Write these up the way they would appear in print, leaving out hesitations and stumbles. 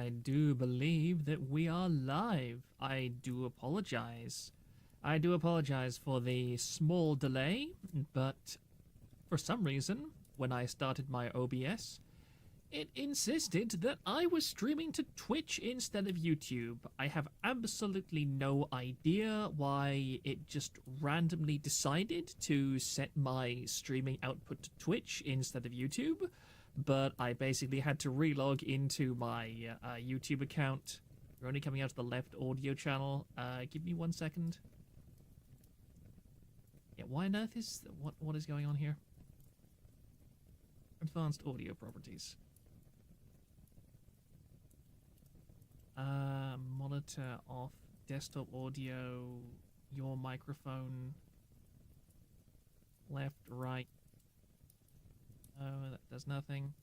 I do believe that we are live. I do apologize. I do apologize for the small delay, but for some reason, when I started my OBS, it insisted that I was streaming to Twitch instead of YouTube. I have absolutely no idea why it just randomly decided to set my streaming output to Twitch instead of YouTube, but I basically had to relog into my YouTube account. You're only coming out of the left audio channel. Give me 1 second. Yeah, why on earth is... What is going on here? Advanced audio properties. Monitor off, desktop audio, your microphone, left, right. Oh, that does nothing.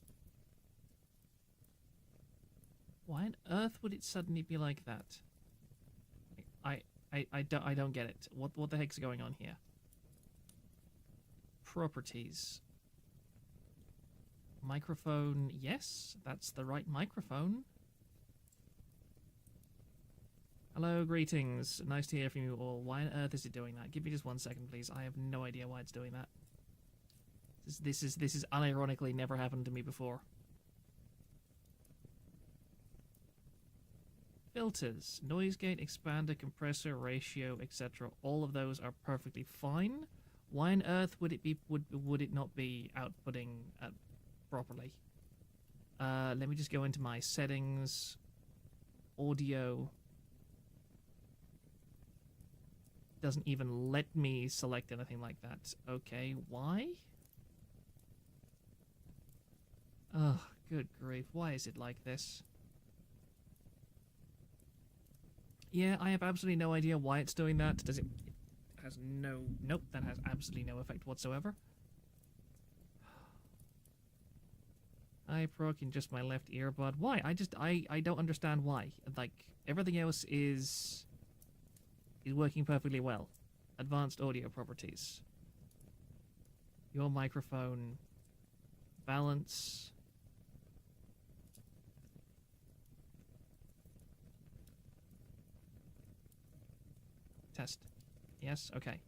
Why on earth would it suddenly be like that? I don't get it. What the heck's going on here? Properties. Microphone, yes, that's the right microphone. Hello, greetings. Nice to hear from you all. Why on earth is it doing that? Give me just 1 second, please. I have no idea why it's doing that. This is unironically never happened to me before. Filters, noise gate, expander, compressor, ratio, etc. All of those are perfectly fine. Why on earth would it be would it not be outputting properly? Let me just go into my settings, audio. Doesn't even let me select anything like that. Okay, why? Oh, good grief. Why is it like this? Yeah, I have absolutely no idea why it's doing that. Does it... It has no... Nope, that has absolutely no effect whatsoever. I broke in just my left earbud. Why? I don't understand why. Like, everything else is working perfectly well. Advanced audio properties. Your microphone. Balance. Test. Yes? Okay.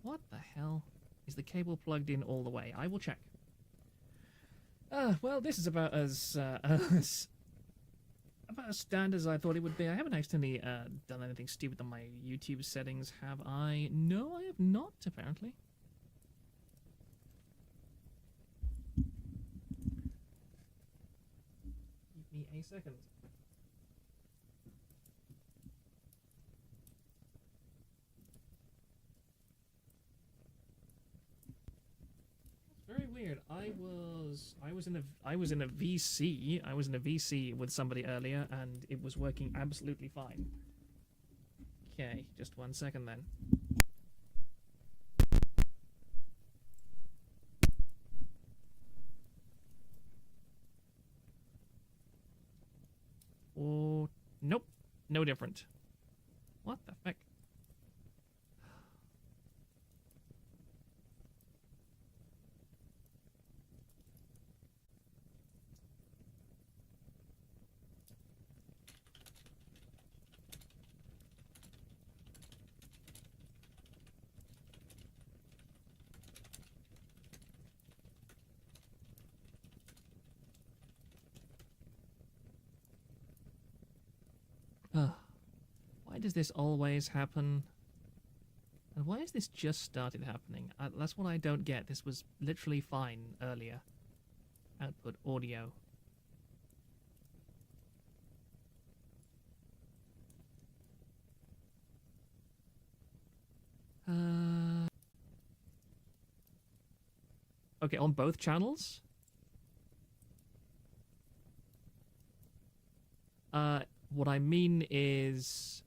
What the hell? Is the cable plugged in all the way? I will check. Well, this is about as about as standard as I thought it would be. I haven't actually done anything stupid on my YouTube settings, have I? No, I have not, apparently. Give me a second. Very weird. I was in a VC with somebody earlier, and it was working absolutely fine. Okay, just 1 second then. Oh, nope, no different. What the heck? Why does this always happen? And why has this just started happening? That's what I don't get. This was literally fine earlier. Output audio. Okay, on both channels? What I mean is...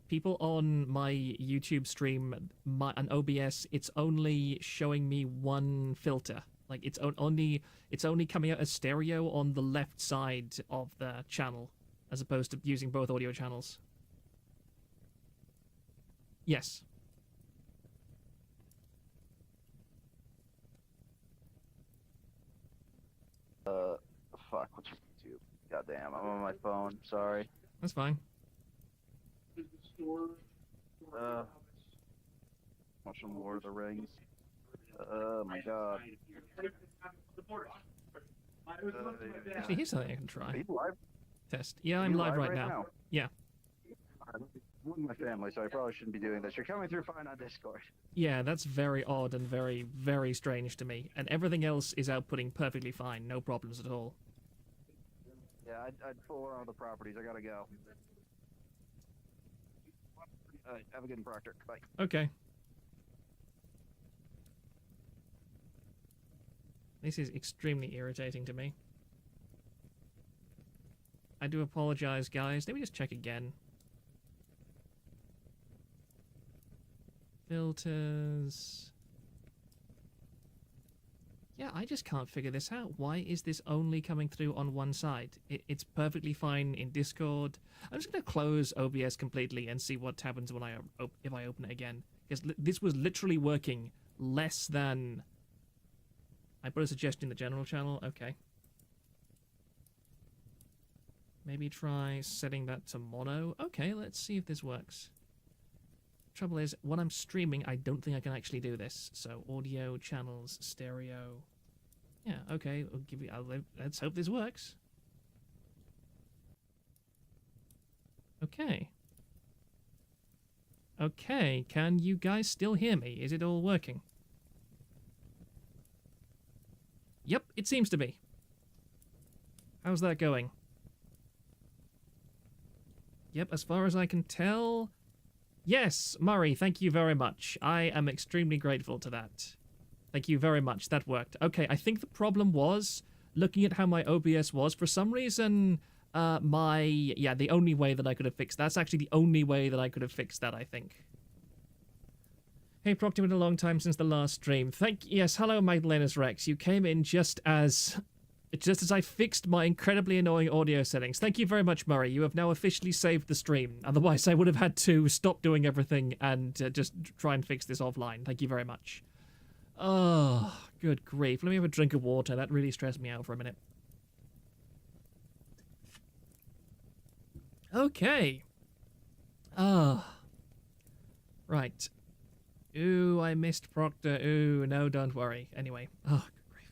People on my YouTube stream, an OBS, it's only showing me one filter. Like, it's only coming out as stereo on the left side of the channel, as opposed to using both audio channels. Yes. Fuck, what's your YouTube? Goddamn, I'm on my phone. Sorry. That's fine. Watching Lord of the Rings. Oh my god. Actually, here's something I can try. Are you live? Test. Yeah, Are I'm you live right now. Yeah. I'm with my family, so I probably shouldn't be doing this. You're coming through fine on Discord. Yeah, that's very odd and very, very strange to me. And everything else is outputting perfectly fine. No problems at all. Yeah, I'd pull around the properties. I gotta go. Alright, have a good one, Proctor. Bye. Okay. This is extremely irritating to me. I do apologize, guys. Let me just check again. Filters. Yeah, I just can't figure this out. Why is this only coming through on one side? It's perfectly fine in Discord. I'm just going to close OBS completely and see what happens when if I open it again. Because this was literally working less than... I put a suggestion in the general channel. Okay. Maybe try setting that to mono. Okay, let's see if this works. Trouble is, when I'm streaming, I don't think I can actually do this. So, audio, channels, stereo. Yeah, okay. Let's hope this works. Okay. Okay, can you guys still hear me? Is it all working? Yep, it seems to be. How's that going? Yep, as far as I can tell... Yes, Murray, thank you very much. I am extremely grateful to that. Thank you very much. That worked. Okay, I think the problem was, looking at how my OBS was, for some reason, the only way that I could have fixed... That's actually the only way that I could have fixed that, I think. Hey, Proctor, been a long time since the last stream. Yes, hello, Magdalena's Rex. You came in just as I fixed my incredibly annoying audio settings. Thank you very much, Murray. You have now officially saved the stream. Otherwise, I would have had to stop doing everything and just try and fix this offline. Thank you very much. Oh, good grief. Let me have a drink of water. That really stressed me out for a minute. Okay. Right. Ooh, I missed Proctor. Ooh, no, don't worry. Anyway. Oh, good grief.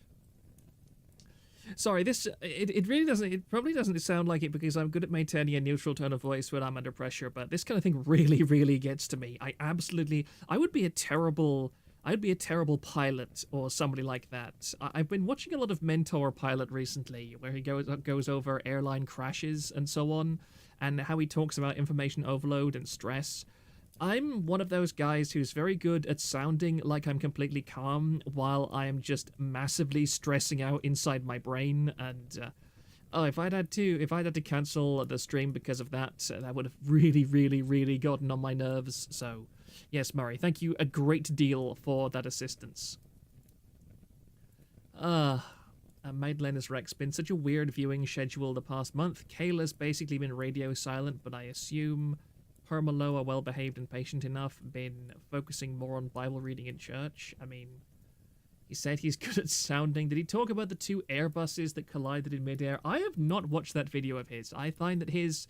Sorry, it probably doesn't sound like it because I'm good at maintaining a neutral tone of voice when I'm under pressure, but this kind of thing really, really gets to me. I would be a terrible pilot or somebody like that. I've been watching a lot of Mentor Pilot recently, where he goes over airline crashes and so on, and how he talks about information overload and stress. I'm one of those guys who's very good at sounding like I'm completely calm while I am just massively stressing out inside my brain. And if I'd had to cancel the stream because of that, that would have really, really, really gotten on my nerves. So, yes, Murray, thank you a great deal for that assistance. Magdalena's Rex, been such a weird viewing schedule the past month. Kayla's basically been radio silent, but I assume Permaloa well-behaved and patient enough, been focusing more on Bible reading in church. I mean, he said he's good at sounding. Did he talk about the two Airbuses that collided in midair? I have not watched that video of his. I find that his...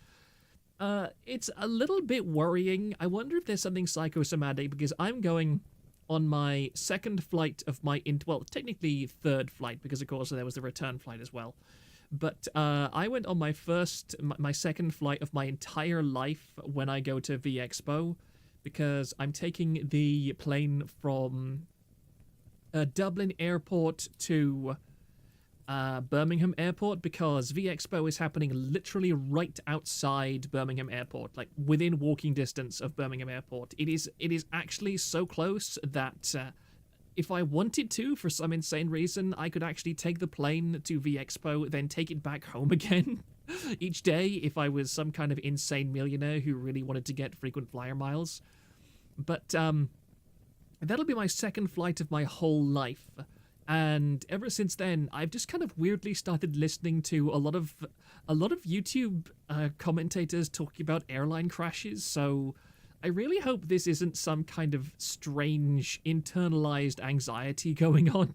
it's a little bit worrying. I wonder if there's something psychosomatic, because I'm going on my second flight of my... well, technically third flight, because of course there was the return flight as well. But I went on my second flight of my entire life when I go to VExpo, because I'm taking the plane from Dublin Airport to Birmingham Airport, because VExpo is happening literally right outside Birmingham Airport, like within walking distance of Birmingham Airport. It is actually so close that... if I wanted to, for some insane reason, I could actually take the plane to VExpo, then take it back home again each day if I was some kind of insane millionaire who really wanted to get frequent flyer miles. But that'll be my second flight of my whole life. And ever since then, I've just kind of weirdly started listening to a lot of YouTube commentators talking about airline crashes, so... I really hope this isn't some kind of strange, internalized anxiety going on.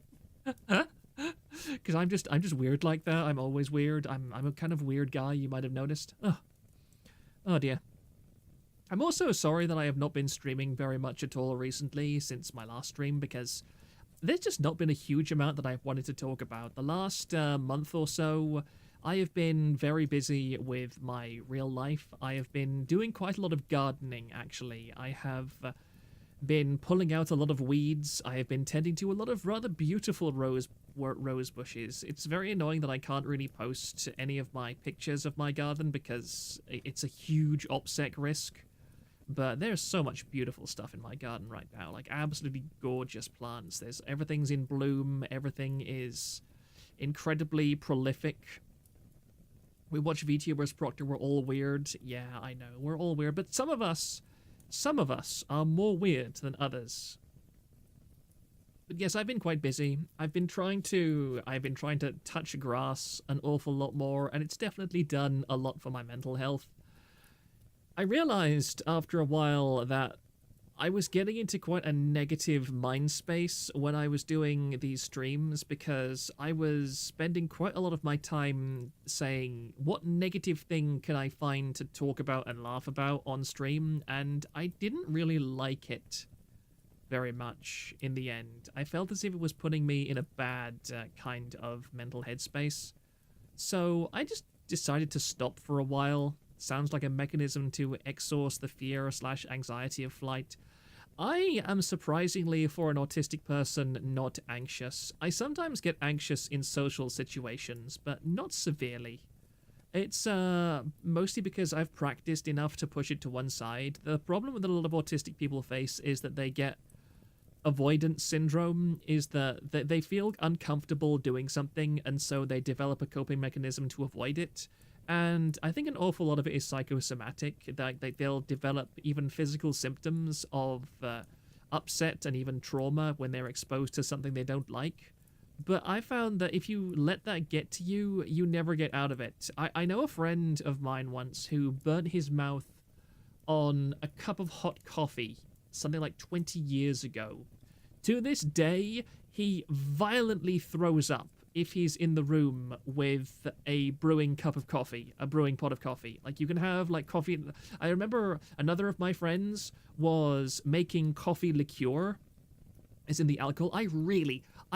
Because I'm just weird like that. I'm always weird. I'm a kind of weird guy, you might have noticed. Oh dear. I'm also sorry that I have not been streaming very much at all recently since my last stream, because there's just not been a huge amount that I've wanted to talk about. The last month or so, I have been very busy with my real life. I have been doing quite a lot of gardening, actually. I have been pulling out a lot of weeds. I have been tending to a lot of rather beautiful rose bushes. It's very annoying that I can't really post any of my pictures of my garden because it's a huge OPSEC risk. But there's so much beautiful stuff in my garden right now, like absolutely gorgeous plants. Everything's in bloom, everything is incredibly prolific. We watch VTubers, Proctor, we're all weird. Yeah, I know, we're all weird, but some of us are more weird than others. But yes, I've been quite busy. I've been trying to touch grass an awful lot more, and it's definitely done a lot for my mental health. I realized after a while that I was getting into quite a negative mind space when I was doing these streams, because I was spending quite a lot of my time saying, what negative thing can I find to talk about and laugh about on stream? And I didn't really like it very much in the end. I felt as if it was putting me in a bad kind of mental headspace. So I just decided to stop for a while. Sounds like a mechanism to exhaust the fear/anxiety of flight. I am surprisingly, for an autistic person, not anxious. I sometimes get anxious in social situations, but not severely. It's mostly because I've practiced enough to push it to one side. The problem that a lot of autistic people face is that they get avoidance syndrome, is that they feel uncomfortable doing something, and so they develop a coping mechanism to avoid it. And I think an awful lot of it is psychosomatic. They'll develop even physical symptoms of upset and even trauma when they're exposed to something they don't like. But I found that if you let that get to you, you never get out of it. I know a friend of mine once who burnt his mouth on a cup of hot coffee something like 20 years ago. To this day, he violently throws up if he's in the room with a brewing pot of coffee. Like, you can have, like, coffee. I remember another of my friends was making coffee liqueur, as in the alcohol. I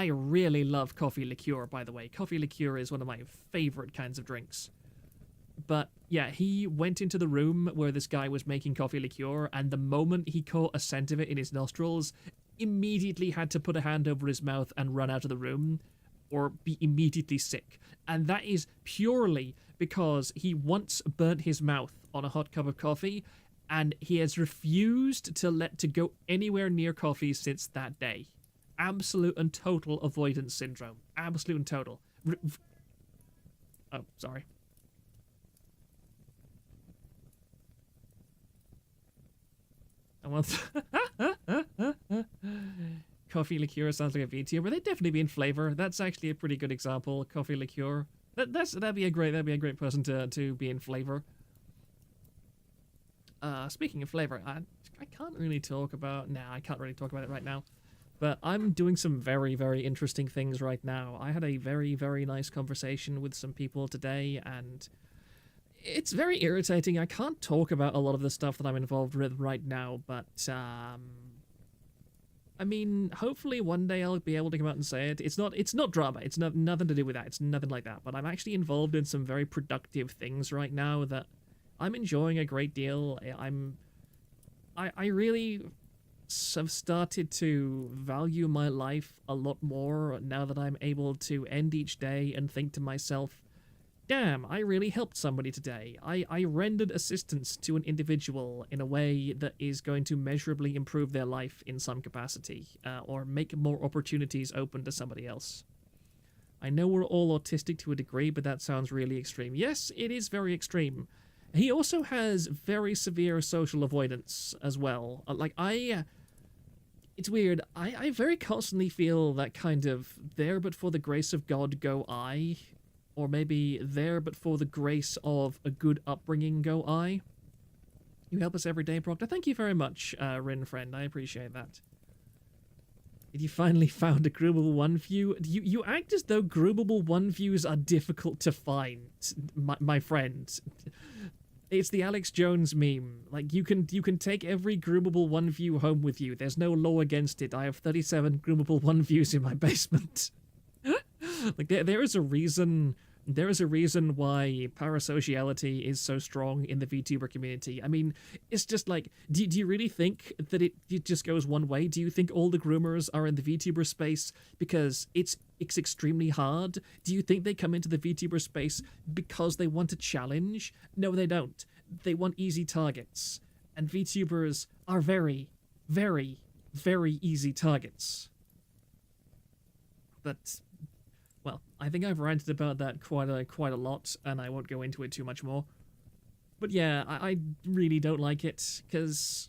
really love coffee liqueur, by the way. Coffee liqueur is one of my favorite kinds of drinks. But yeah, he went into the room where this guy was making coffee liqueur, and the moment he caught a scent of it in his nostrils, immediately had to put a hand over his mouth and run out of the room, or be immediately sick. And that is purely because he once burnt his mouth on a hot cup of coffee, and he has refused to go anywhere near coffee since that day. Absolute and total avoidance syndrome. Absolute and total. Oh, sorry. I want coffee liqueur sounds like a VTuber. They'd definitely be in flavor. That's actually a pretty good example. Coffee liqueur. That'd be a great person to be in flavor. Speaking of flavor, I can't really talk about. Nah, I can't really talk about it right now. But I'm doing some very, very interesting things right now. I had a very, very nice conversation with some people today, and it's very irritating. I can't talk about a lot of the stuff that I'm involved with right now, but I mean, hopefully one day I'll be able to come out and say it. It's not drama. It's nothing to do with that. It's nothing like that. But I'm actually involved in some very productive things right now that I'm enjoying a great deal. I really have started to value my life a lot more now that I'm able to end each day and think to myself, damn, I really helped somebody today. I rendered assistance to an individual in a way that is going to measurably improve their life in some capacity, or make more opportunities open to somebody else. I know we're all autistic to a degree, but that sounds really extreme. Yes, it is very extreme. He also has very severe social avoidance as well. It's weird. I very constantly feel that kind of there but for the grace of God go I, or maybe there but for the grace of a good upbringing go I. You help us every day, Proctor. Thank you very much, Rin friend. I appreciate that. You finally found a groomable one view. You act as though groomable one views are difficult to find, my friend. It's the Alex Jones meme. Like, you can take every groomable one view home with you. There's no law against it. I have 37 groomable one views in my basement. Like, there is a reason why parasociality is so strong in the VTuber community. I mean, it's just like, do you really think that it just goes one way? Do you think all the groomers are in the VTuber space because it's extremely hard? Do you think they come into the VTuber space because they want a challenge? No, they don't. They want easy targets. And VTubers are very, very, very easy targets. But... well, I think I've ranted about that quite a lot, and I won't go into it too much more. But yeah, I really don't like it, because,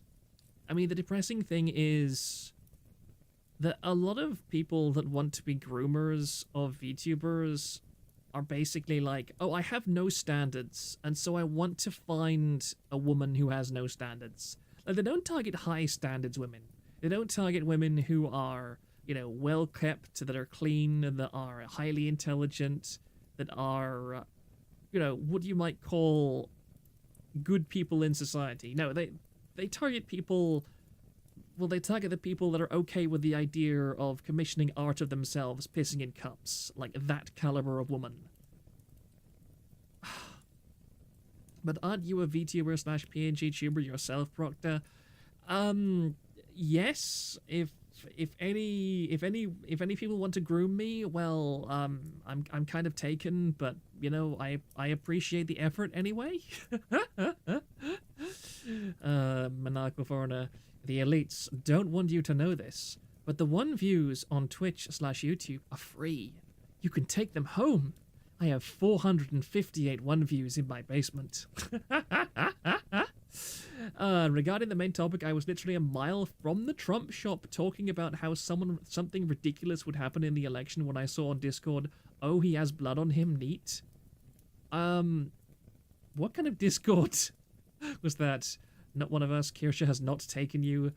I mean, the depressing thing is that a lot of people that want to be groomers of VTubers are basically like, oh, I have no standards, and so I want to find a woman who has no standards. Like, they don't target high standards women. They don't target women who are... you know, well-kept, that are clean, that are highly intelligent, that are, you know, what you might call good people in society. No, they target people... well, they target the people that are okay with the idea of commissioning art of themselves pissing in cups. Like, that caliber of woman. But aren't you a VTuber / PNG tuber yourself, Proctor? Yes, if any people want to groom me, well, I'm kind of taken, but you know, I appreciate the effort anyway. Maniacal Foreigner, the elites don't want you to know this, but the one views on Twitch / YouTube are free. You can take them home. I have 458 one views in my basement. Regarding the main topic, I was literally a mile from the Trump shop talking about how something ridiculous would happen in the election when I saw on Discord, oh, he has blood on him, neat. What kind of Discord was that? Not one of us. Kirsha has not taken you.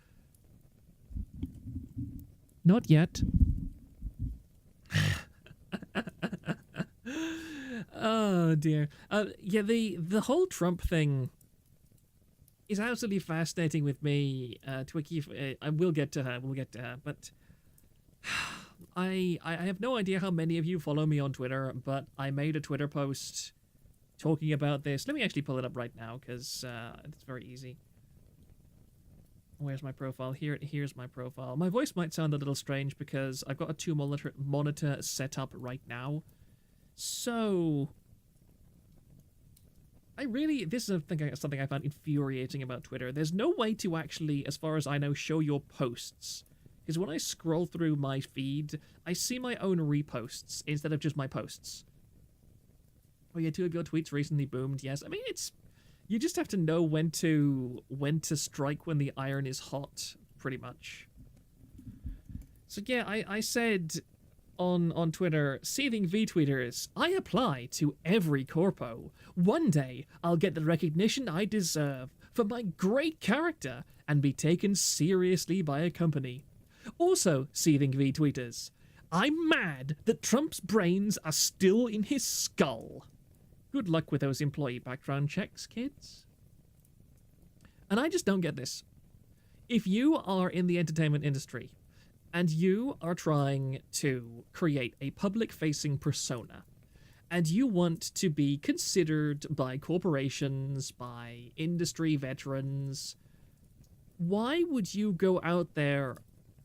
Not yet. Oh, dear. Yeah, the whole Trump thing is absolutely fascinating with me, Twicky. I will get to her. We'll get to her. But I have no idea how many of you follow me on Twitter, but I made a Twitter post talking about this. Let me actually pull it up right now, because it's very easy. Where's my profile? Here's my profile. My voice might sound a little strange because I've got a 2-monitor set up right now. So... this is something I found infuriating about Twitter. There's no way to actually, as far as I know, show your posts. Because when I scroll through my feed, I see my own reposts instead of just my posts. Oh yeah, 2 of your tweets recently boomed. Yes, I mean, you just have to know when to strike when the iron is hot, pretty much. So yeah, I said on Twitter, Seething vTweeters, I apply to every corpo. One day, I'll get the recognition I deserve for my great character and be taken seriously by a company. Also, Seething vTweeters, I'm mad that Trump's brains are still in his skull. Good luck with those employee background checks, kids. And I just don't get this. If you are in the entertainment industry, and you are trying to create a public-facing persona, and you want to be considered by corporations, by industry veterans, why would you go out there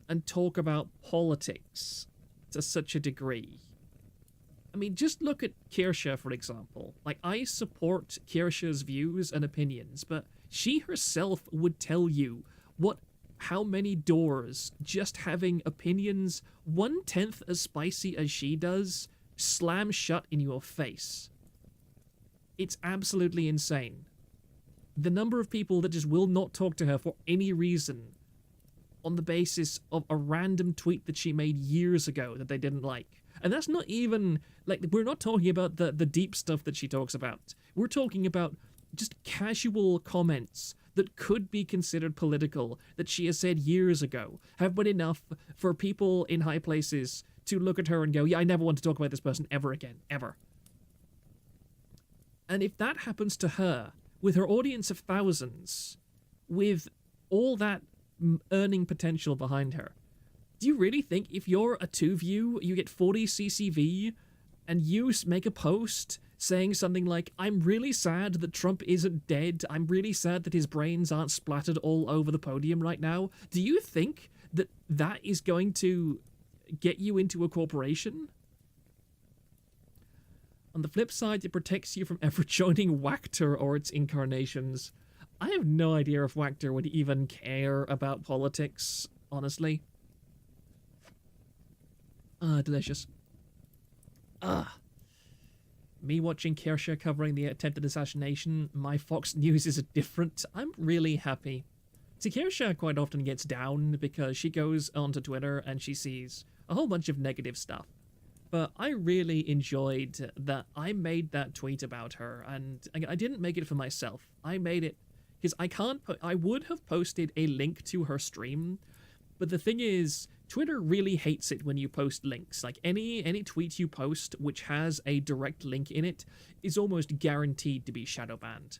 and talk about politics to such a degree? I mean, just look at Kirsha, for example. Like, I support Kirsha's views and opinions, but she herself would tell you how many doors just having opinions 1/10 as spicy as she does slam shut in your face. It's absolutely insane. The number of people that just will not talk to her for any reason on the basis of a random tweet that she made years ago that they didn't like. And that's not even, like, we're not talking about the deep stuff that she talks about. We're talking about just casual comments that could be considered political, that she has said years ago, have been enough for people in high places to look at her and go, yeah, I never want to talk about this person ever again, ever. And if that happens to her, with her audience of thousands, with all that earning potential behind her, do you really think if you're a 2View, you get 40 CCV, and you make a post saying something like, I'm really sad that Trump isn't dead, I'm really sad that his brains aren't splattered all over the podium right now, do you think that that is going to get you into a corporation? On the flip side, it protects you from ever joining Wactor or its incarnations. I have no idea if Wactor would even care about politics, honestly. Delicious. Me watching Kersha covering the attempted assassination, my Fox News is different. I'm really happy. See, Kersha quite often gets down because she goes onto Twitter and she sees a whole bunch of negative stuff. But I really enjoyed that I made that tweet about her, and I didn't make it for myself. I made it because I would have posted a link to her stream, but the thing is, Twitter really hates it when you post links. Like, any tweet you post which has a direct link in it is almost guaranteed to be shadow banned.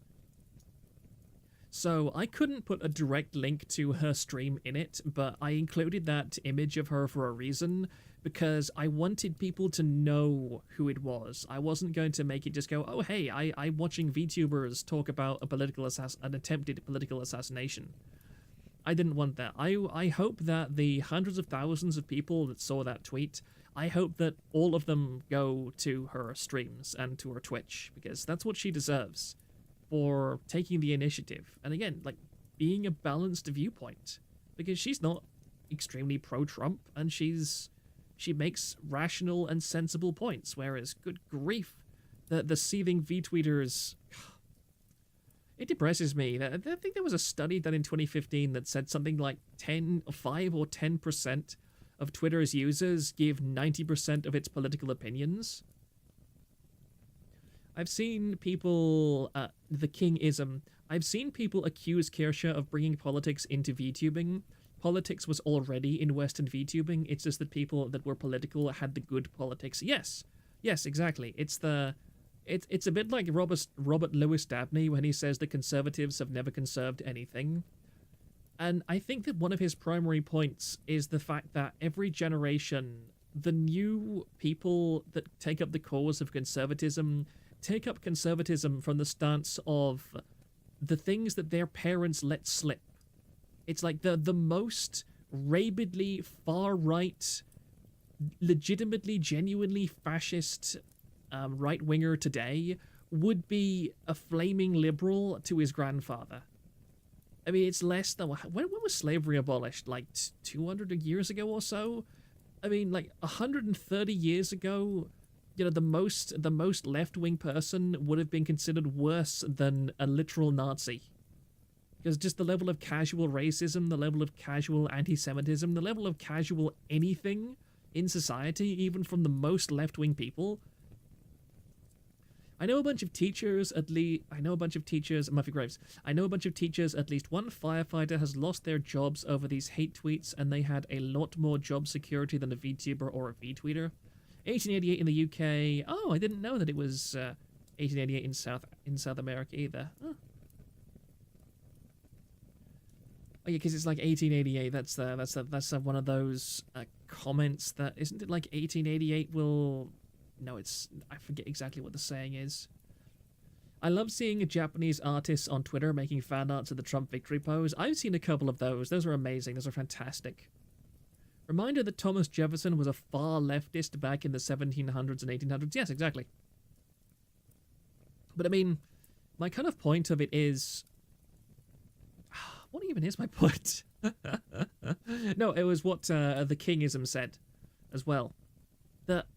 So I couldn't put a direct link to her stream in it, but I included that image of her for a reason, because I wanted people to know who it was. I wasn't going to make it just go, oh hey, I'm watching VTubers talk about an attempted political assassination. I didn't want that. I hope that the hundreds of thousands of people that saw that tweet, I hope that all of them go to her streams and to her Twitch, because that's what she deserves for taking the initiative. And again, like, being a balanced viewpoint, because she's not extremely pro-Trump, and she makes rational and sensible points, whereas, good grief, the seething vTweeters, it depresses me. I think there was a study done in 2015 that said something like 5 or 10% of Twitter's users give 90% of its political opinions. I've seen people, the Kingism, I've seen people accuse Kersha of bringing politics into VTubing. Politics was already in Western VTubing, it's just that people that were political had the good politics. Yes, exactly. It's a bit like Robert Louis Dabney when he says the conservatives have never conserved anything. And I think that one of his primary points is the fact that every generation, the new people that take up the cause of conservatism take up conservatism from the stance of the things that their parents let slip. It's like the most rabidly far-right, legitimately, genuinely fascist right-winger today would be a flaming liberal to his grandfather. I mean, it's less than... When was slavery abolished? Like 200 years ago or so? I mean, like 130 years ago, you know, the most left-wing person would have been considered worse than a literal Nazi. Because just the level of casual racism, the level of casual anti-Semitism, the level of casual anything in society, even from the most left-wing people. I know a bunch of teachers, Muffy Graves, I know a bunch of teachers, at least one firefighter has lost their jobs over these hate tweets, and they had a lot more job security than a VTuber or a VTweeter. 1888 in the UK. Oh, I didn't know that it was 1888 in South America either. Oh. Oh yeah, because it's like 1888. That's one of those comments that, isn't it like 1888 will... No, I forget exactly what the saying is. I love seeing Japanese artists on Twitter making fan arts of the Trump victory pose. I've seen a couple of those. Those are amazing. Those are fantastic. Reminder that Thomas Jefferson was a far leftist back in the 1700s and 1800s. Yes, exactly. But I mean, my kind of point of it is... What even is my point? No, it was what the Kingism said as well. That,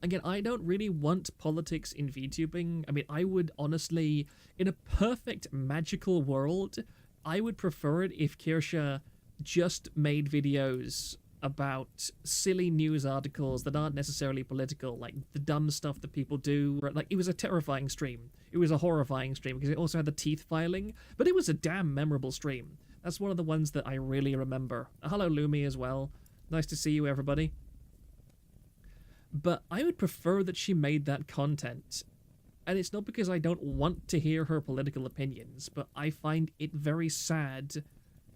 again, I don't really want politics in VTubing. I mean, I would honestly, in a perfect magical world, I would prefer it if Kersha just made videos about silly news articles that aren't necessarily political, like the dumb stuff that people do. Like, it was a terrifying stream. It was a horrifying stream because it also had the teeth filing, but it was a damn memorable stream. That's one of the ones that I really remember. Hello, Lumi, as well. Nice to see you, everybody. But I would prefer that she made that content. And it's not because I don't want to hear her political opinions, but I find it very sad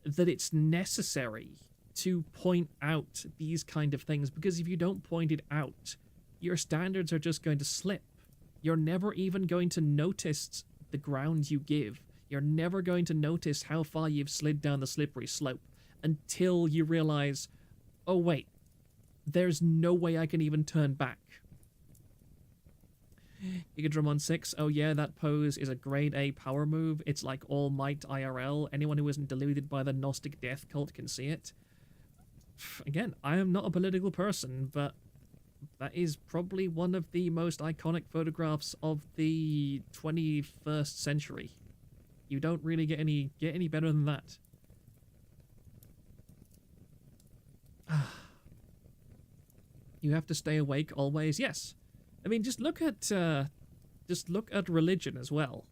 that it's necessary to point out these kind of things, because if you don't point it out, your standards are just going to slip. You're never even going to notice the ground you give. You're never going to notice how far you've slid down the slippery slope until you realize, oh wait, there's no way I can even turn back. Gigadrum on 6, oh yeah, that pose is a grade A power move. It's like All Might IRL. Anyone who isn't deluded by the Gnostic death cult can see it. Again, I am not a political person, but that is probably one of the most iconic photographs of the 21st century. You don't really get any better than that. You have to stay awake always. Yes. I mean, just look at religion as well.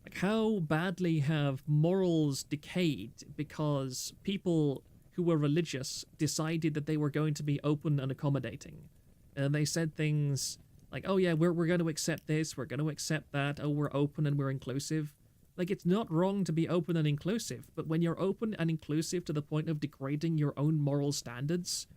Like, how badly have morals decayed because people who were religious decided that they were going to be open and accommodating. And they said things like, oh yeah, we're going to accept this, we're going to accept that, oh, we're open and we're inclusive. Like, it's not wrong to be open and inclusive, but when you're open and inclusive to the point of degrading your own moral standards,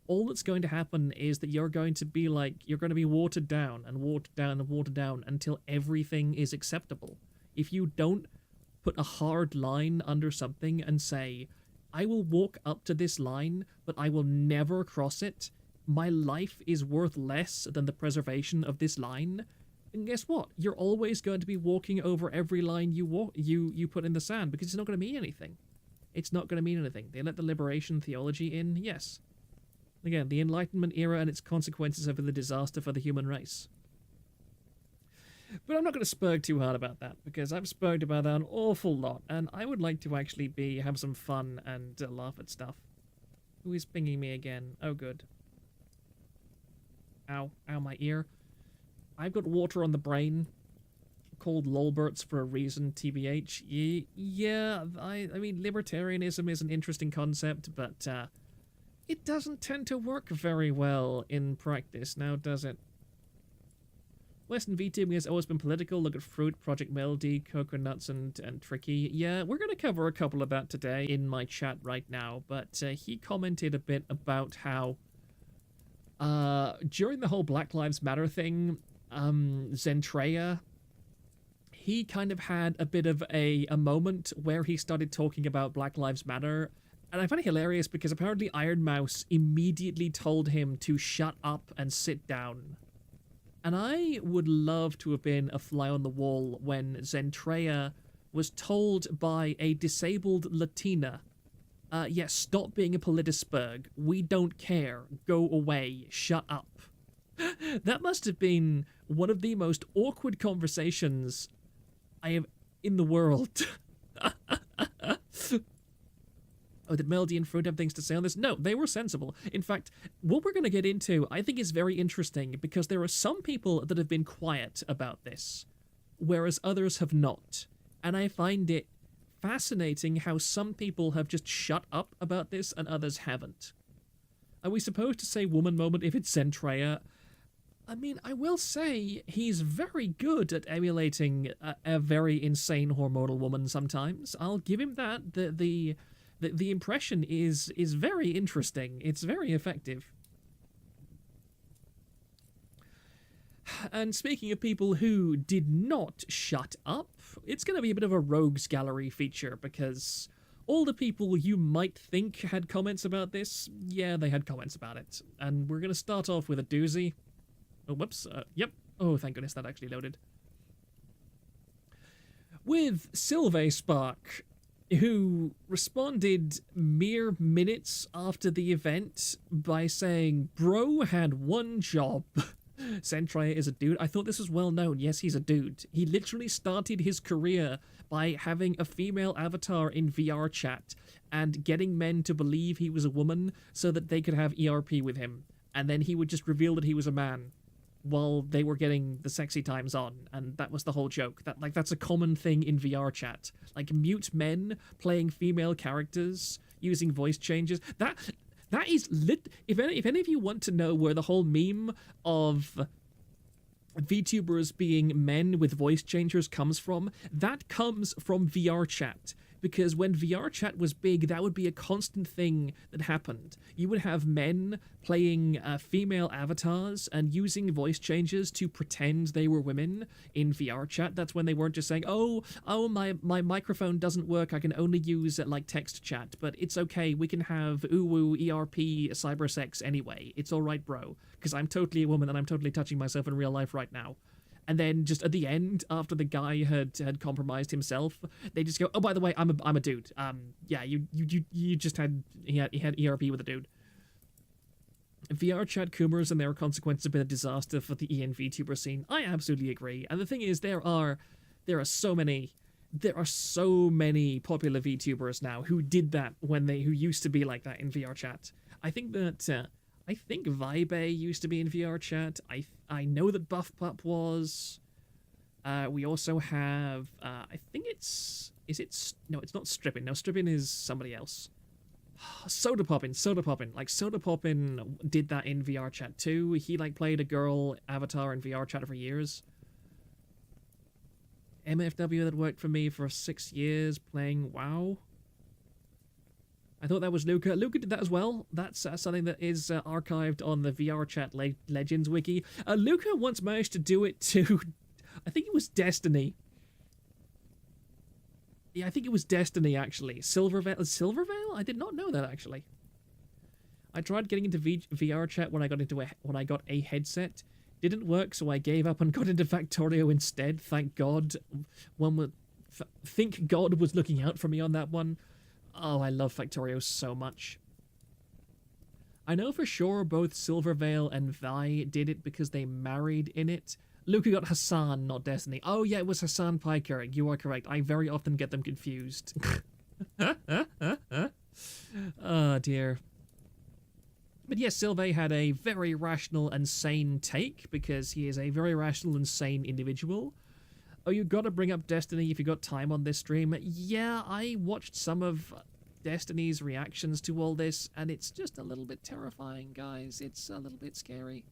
all that's going to happen is that you're going to be watered down and watered down and watered down until everything is acceptable. If you don't put a hard line under something and say, I will walk up to this line, but I will never cross it, my life is worth less than the preservation of this line, and guess what? You're always going to be walking over every line you put in the sand, because it's not going to mean anything. It's not going to mean anything. They let the liberation theology in, yes. Again, the Enlightenment era and its consequences have been a disaster for the human race. But I'm not going to spurg too hard about that, because I've spurged about that an awful lot, and I would like to actually have some fun and laugh at stuff. Who is pinging me again? Oh, good. Ow. Ow, my ear. I've got water on the brain, called lolberts for a reason, TBH. Yeah, I mean, libertarianism is an interesting concept, but it doesn't tend to work very well in practice, now does it? Western VTubing has always been political. Look at Fruit, Project Melody, Coconuts, and Tricky. Yeah, we're going to cover a couple of that today in my chat right now, but he commented a bit about how during the whole Black Lives Matter thing, Zentreya, he kind of had a bit of a moment where he started talking about Black Lives Matter, and I find it hilarious because apparently Iron Mouse immediately told him to shut up and sit down. And I would love to have been a fly on the wall when Zentreya was told by a disabled Latina, yes, stop being a politisperg. We don't care. Go away. Shut up. That must have been one of the most awkward conversations I have in the world. Oh, did Melody and Fruit have things to say on this? No, they were sensible. In fact, what we're going to get into, I think, is very interesting because there are some people that have been quiet about this, whereas others have not. And I find it fascinating how some people have just shut up about this and others haven't. Are we supposed to say woman moment if it's Zentreya? I mean, I will say he's very good at emulating a very insane hormonal woman sometimes. I'll give him that. The impression is very interesting. It's very effective. And speaking of people who did not shut up, it's going to be a bit of a rogues gallery feature because all the people you might think had comments about this, yeah, they had comments about it. And we're going to start off with a doozy. Oh, whoops. Yep. Oh, thank goodness that actually loaded. With Sylve Spark, who responded mere minutes after the event by saying, bro had one job. Centria is a dude. I thought this was well known. Yes, he's a dude. He literally started his career by having a female avatar in VR chat and getting men to believe he was a woman so that they could have ERP with him. And then he would just reveal that he was a man while they were getting the sexy times on, and that was the whole joke. That's a common thing in VR chat. Like, mute men playing female characters using voice changes. That is lit. If any of you want to know where the whole meme of VTubers being men with voice changers comes from, that comes from VR chat. Because when VR chat was big, that would be a constant thing that happened. You would have men playing female avatars and using voice changes to pretend they were women in VR chat. That's when they weren't just saying, oh, my microphone doesn't work, I can only use like text chat, but it's okay, we can have ooh ERP cybersex anyway. It's alright, bro, because I'm totally a woman and I'm totally touching myself in real life right now. And then just at the end, after the guy had compromised himself, they just go, oh, by the way, I'm a dude. Yeah, you just had he had ERP with a dude. VR chat Coomers and their consequences have been a disaster for the EN VTuber scene. I absolutely agree. And the thing is, there are so many popular VTubers now who did that who used to be like that in VR chat. I think Vibe used to be in VR chat. I know that Buff Pup was. We also have, I think no, it's not Strippin. No, Strippin is somebody else. Soda Poppin. Like, Soda Poppin did that in VR chat too. He, like, played a girl avatar in VR chat for years. MFW that worked for me for 6 years playing WoW. I thought that was Luca. Luca did that as well. That's something that is archived on the VR Chat Legends wiki. Luca once managed to do it to, I think it was Destiny. Yeah, I think it was Destiny, actually. Silvervale? I did not know that, actually. I tried getting into VR Chat when I got a headset. Didn't work, so I gave up and got into Factorio instead. Thank God. Think God was looking out for me on that one. Oh, I love Factorio so much. I know for sure both Silvervale and Vi did it because they married in it. Luca got Hassan, not Destiny. Oh yeah, it was Hassan Piker. You are correct. I very often get them confused. Oh dear. But yes, Sylvain had a very rational and sane take because he is a very rational and sane individual. Oh, you gotta bring up Destiny if you got time on this stream. Yeah, I watched some of Destiny's reactions to all this, and it's just a little bit terrifying, guys. It's a little bit scary.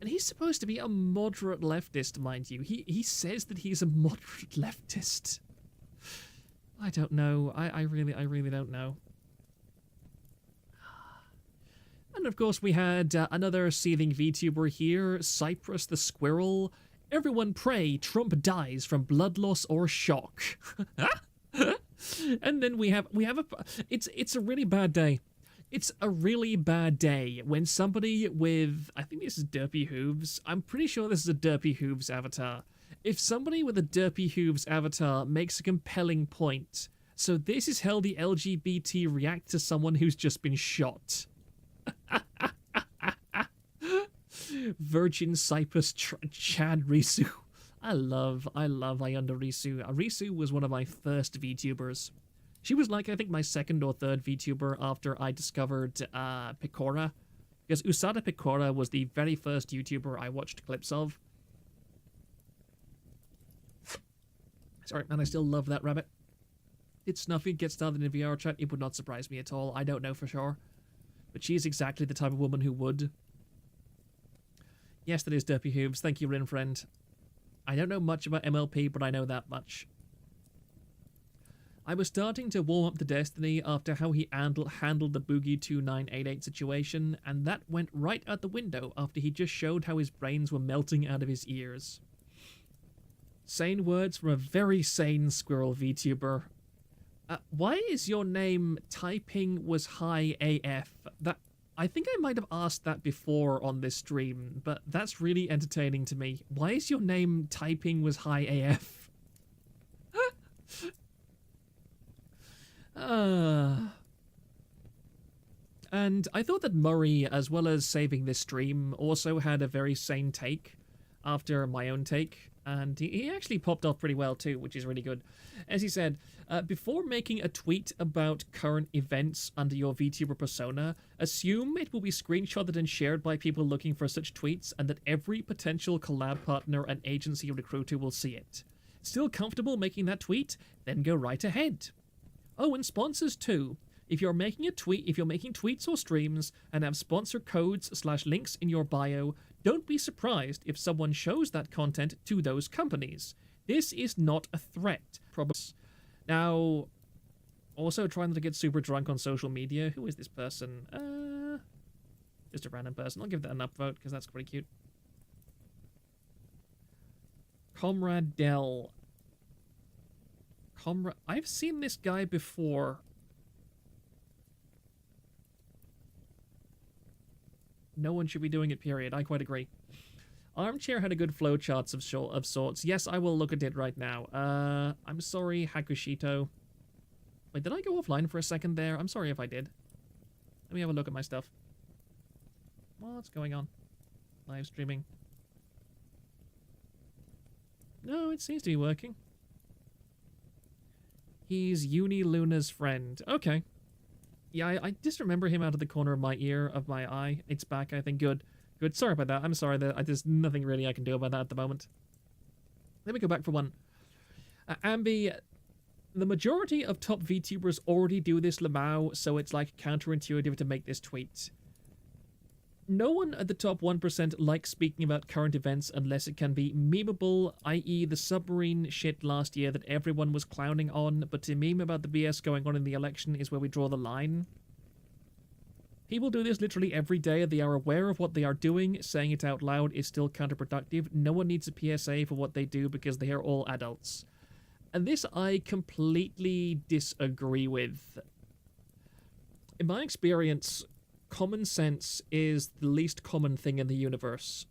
And he's supposed to be a moderate leftist, mind you. He says that he's a moderate leftist. I don't know. I really don't know. And of course we had another seething VTuber here, Cypress the Squirrel. Everyone pray Trump dies from blood loss or shock. And then we have it's a really bad day. It's a really bad day when somebody with, I think this is Derpy Hooves. I'm pretty sure this is a Derpy Hooves avatar. If somebody with a Derpy Hooves avatar makes a compelling point, so this is how the LGBT react to someone who's just been shot. Virgin Cypress Chad Risu. I love Ayunda Risu. Risu was one of my first VTubers. She was like, I think, my second or third VTuber after I discovered Picora. Because Usada Picora was the very first YouTuber I watched clips of. Sorry, man, I still love that rabbit. Did Snuffy get started in VR chat? It would not surprise me at all. I don't know for sure. But she is exactly the type of woman who would. Yes, that is Derpy Hooves. Thank you, Rin friend. I don't know much about MLP, but I know that much. I was starting to warm up to Destiny after how he handled the Boogie 2988 situation, and that went right out the window after he just showed how his brains were melting out of his ears. Sane words from a very sane squirrel VTuber. Why is your name Typing Was High AF? I think I might have asked that before on this stream, but that's really entertaining to me. Why is your name Typing Was High AF? And I thought that Murray, as well as saving this stream, also had a very sane take after my own take. And he actually popped off pretty well too, which is really good. As he said, before making a tweet about current events under your VTuber persona, assume it will be screenshotted and shared by people looking for such tweets, and that every potential collab partner and agency recruiter will see it. Still comfortable making that tweet? Then go right ahead. Oh, and sponsors too. If you're making tweets or streams and have sponsor codes / links in your bio, don't be surprised if someone shows that content to those companies. This is not a threat. Now, also trying not to get super drunk on social media. Who is this person? Just a random person. I'll give that an upvote because that's pretty cute. Comrade Dell. I've seen this guy before. No one should be doing it, period. I quite agree. Armchair had a good flowcharts of sorts. Yes, I will look at it right now. I'm sorry, Hakushito. Wait, did I go offline for a second there? I'm sorry if I did. Let me have a look at my stuff. What's going on? Live streaming. No, it seems to be working. He's Uniluna's friend. Okay. Yeah, I just remember him out of the corner of my ear, of my eye. It's back, I think. Good. Good. Sorry about that. I'm sorry. There's nothing really I can do about that at the moment. Let me go back for one. Ambi, the majority of top VTubers already do this Lamau, so it's like counterintuitive to make this tweet. No one at the top 1% likes speaking about current events unless it can be memeable, i.e. the submarine shit last year that everyone was clowning on, but to meme about the BS going on in the election is where we draw the line. People do this literally every day. They are aware of what they are doing. Saying it out loud is still counterproductive. No one needs a PSA for what they do because they are all adults. And this I completely disagree with. In my experience, common sense is the least common thing in the universe.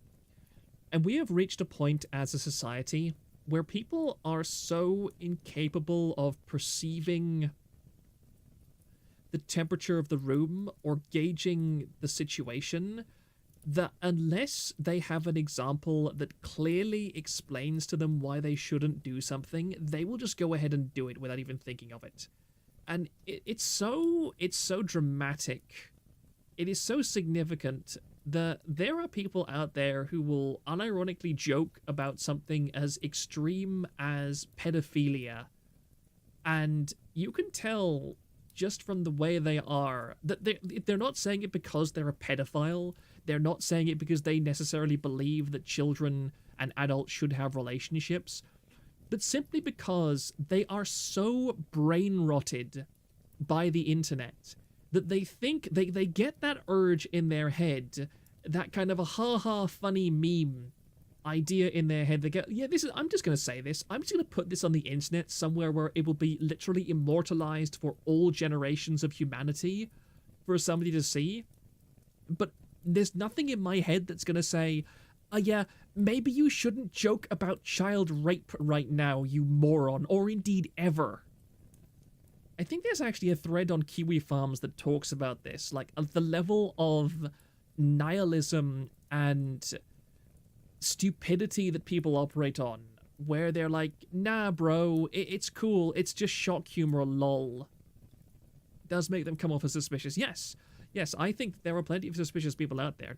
And we have reached a point as a society where people are so incapable of perceiving the temperature of the room or gauging the situation that unless they have an example that clearly explains to them why they shouldn't do something, they will just go ahead and do it without even thinking of it. And it's so dramatic. It is so significant that there are people out there who will unironically joke about something as extreme as pedophilia. And you can tell just from the way they are that they're not saying it because they're a pedophile. They're not saying it because they necessarily believe that children and adults should have relationships, but simply because they are so brain-rotted by the internet that they think they get that urge in their head, that kind of a ha-ha funny meme idea in their head. They get, yeah, I'm just going to say this. I'm just going to put this on the internet somewhere where it will be literally immortalized for all generations of humanity for somebody to see. But there's nothing in my head that's going to say, yeah, maybe you shouldn't joke about child rape right now, you moron, or indeed ever. I think there's actually a thread on Kiwi Farms that talks about this, like the level of nihilism and stupidity that people operate on, where they're like, nah, bro, it's cool, it's just shock humor, lol. Does make them come off as suspicious. Yes, I think there are plenty of suspicious people out there.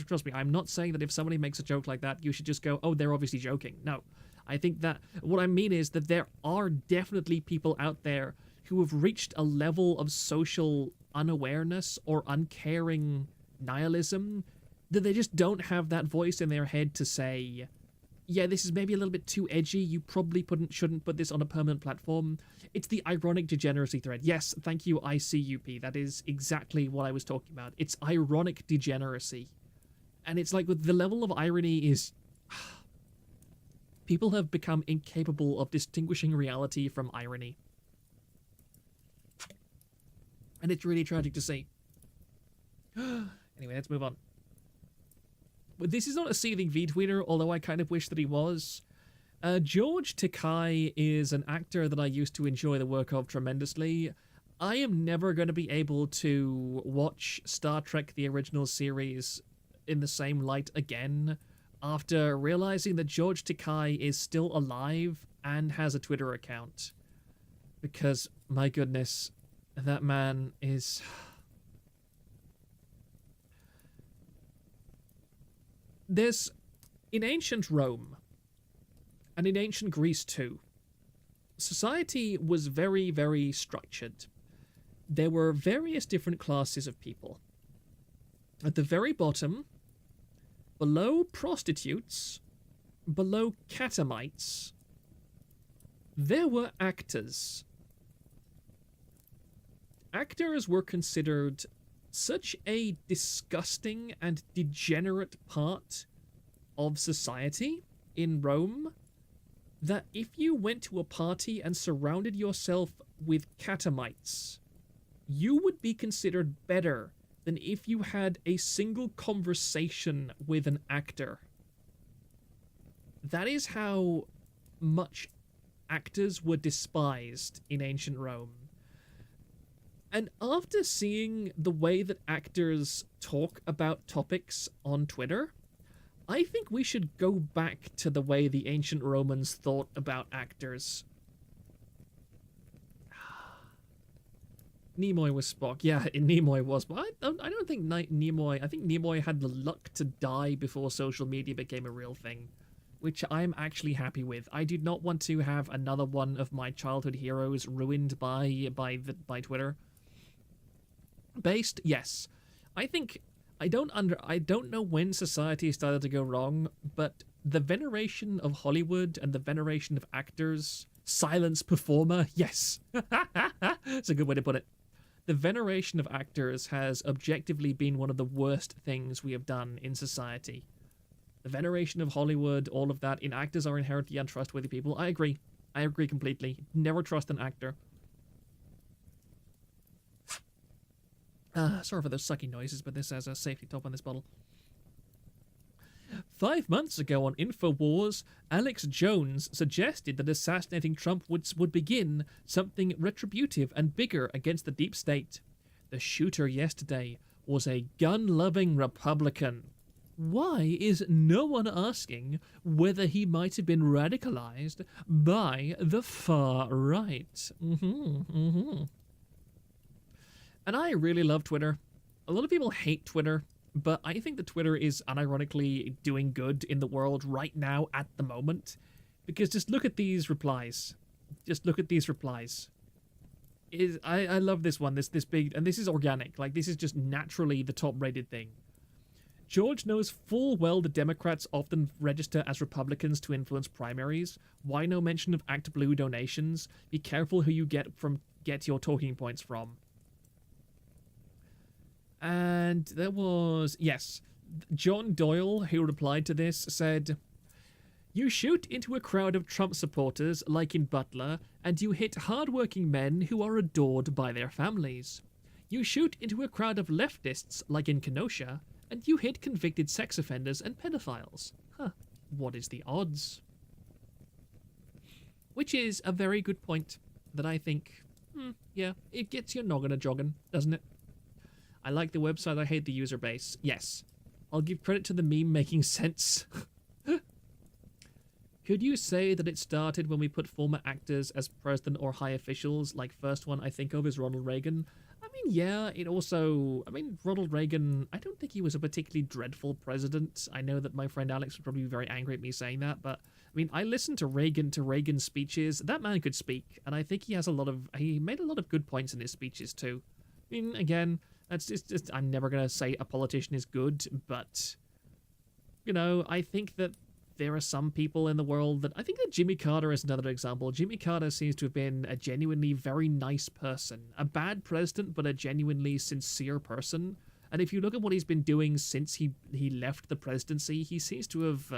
Trust me, I'm not saying that if somebody makes a joke like that, you should just go, oh, they're obviously joking. No, I think that what I mean is that there are definitely people out there who have reached a level of social unawareness or uncaring nihilism that they just don't have that voice in their head to say, yeah, this is maybe a little bit too edgy, you probably shouldn't put this on a permanent platform. It's the ironic degeneracy thread. Yes, thank you, ICUP. That is exactly what I was talking about. It's ironic degeneracy. And it's like the level of irony is... people have become incapable of distinguishing reality from irony. And it's really tragic to see. Anyway, let's move on. This is not a seething V-tweeter, although I kind of wish that he was. George Takai is an actor that I used to enjoy the work of tremendously. I am never going to be able to watch Star Trek the original series in the same light again after realizing that George Takei is still alive and has a Twitter account. Because, my goodness, that man is... There's... In ancient Rome, and in ancient Greece too, society was very, very structured. There were various different classes of people. At the very bottom, below prostitutes, below catamites, there were actors. Actors were considered such a disgusting and degenerate part of society in Rome that if you went to a party and surrounded yourself with catamites, you would be considered better than if you had a single conversation with an actor. That is how much actors were despised in ancient Rome. And after seeing the way that actors talk about topics on Twitter, I think we should go back to the way the ancient Romans thought about actors. Nimoy was Spock. Yeah, Nimoy was. But I don't think Nimoy... I think Nimoy had the luck to die before social media became a real thing, which I'm actually happy with. I do not want to have another one of my childhood heroes ruined by Twitter. Based, yes. I think... I don't know when society started to go wrong, but the veneration of Hollywood and the veneration of actors, silence performer, yes. That's a good way to put it. The veneration of actors has objectively been one of the worst things we have done in society. The veneration of Hollywood, all of that, in actors are inherently untrustworthy people. I agree. I agree completely. Never trust an actor. Sorry for those sucky noises, but this has a safety top on this bottle. 5 months ago on InfoWars, Alex Jones suggested that assassinating Trump would begin something retributive and bigger against the deep state. The shooter yesterday was a gun-loving Republican. Why is no one asking whether he might have been radicalized by the far right? And I really love Twitter. A lot of people hate Twitter, but I think that Twitter is unironically doing good in the world right now at the moment. Because just look at these replies. Just look at these replies. I love this one, this big, and this is organic. Like, this is just naturally the top-rated thing. George knows full well the Democrats often register as Republicans to influence primaries. Why no mention of Act Blue donations? Be careful who you get your talking points from. And there was, yes, John Doyle, who replied to this, said, "You shoot into a crowd of Trump supporters, like in Butler, and you hit hard-working men who are adored by their families. You shoot into a crowd of leftists, like in Kenosha, and you hit convicted sex offenders and pedophiles. Huh, what is the odds?" Which is a very good point that I think, yeah, it gets your noggin a-joggin', doesn't it? I like the website, I hate the user base. Yes. I'll give credit to the meme making sense. Could you say that it started when we put former actors as president or high officials? Like, first one I think of is Ronald Reagan. I mean, yeah, it also... I mean, Ronald Reagan, I don't think he was a particularly dreadful president. I know that my friend Alex would probably be very angry at me saying that, but... I mean, I listened to Reagan's speeches. That man could speak, and I think he made a lot of good points in his speeches, too. I mean, again... That's just, I'm never going to say a politician is good, but, you know, I think that there are some people in the world that, I think that Jimmy Carter is another example. Jimmy Carter seems to have been a genuinely very nice person. A bad president, but a genuinely sincere person. And if you look at what he's been doing since he left the presidency, he seems to have,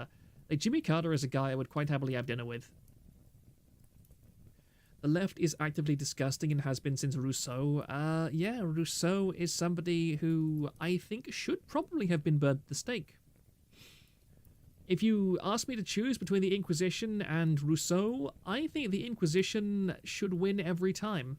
like, Jimmy Carter is a guy I would quite happily have dinner with. The left is actively disgusting and has been since Rousseau. Yeah, Rousseau is somebody who I think should probably have been burned at the stake. If you ask me to choose between the Inquisition and Rousseau, I think the Inquisition should win every time.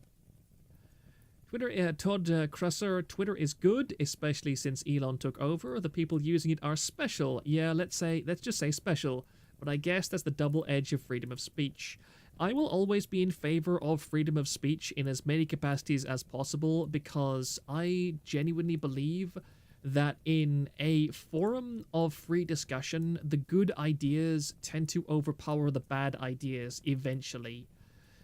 Todd Crusser, Twitter is good, especially since Elon took over. The people using it are special. Yeah, let's just say special. But I guess that's the double edge of freedom of speech. I will always be in favor of freedom of speech in as many capacities as possible because I genuinely believe that in a forum of free discussion, the good ideas tend to overpower the bad ideas eventually.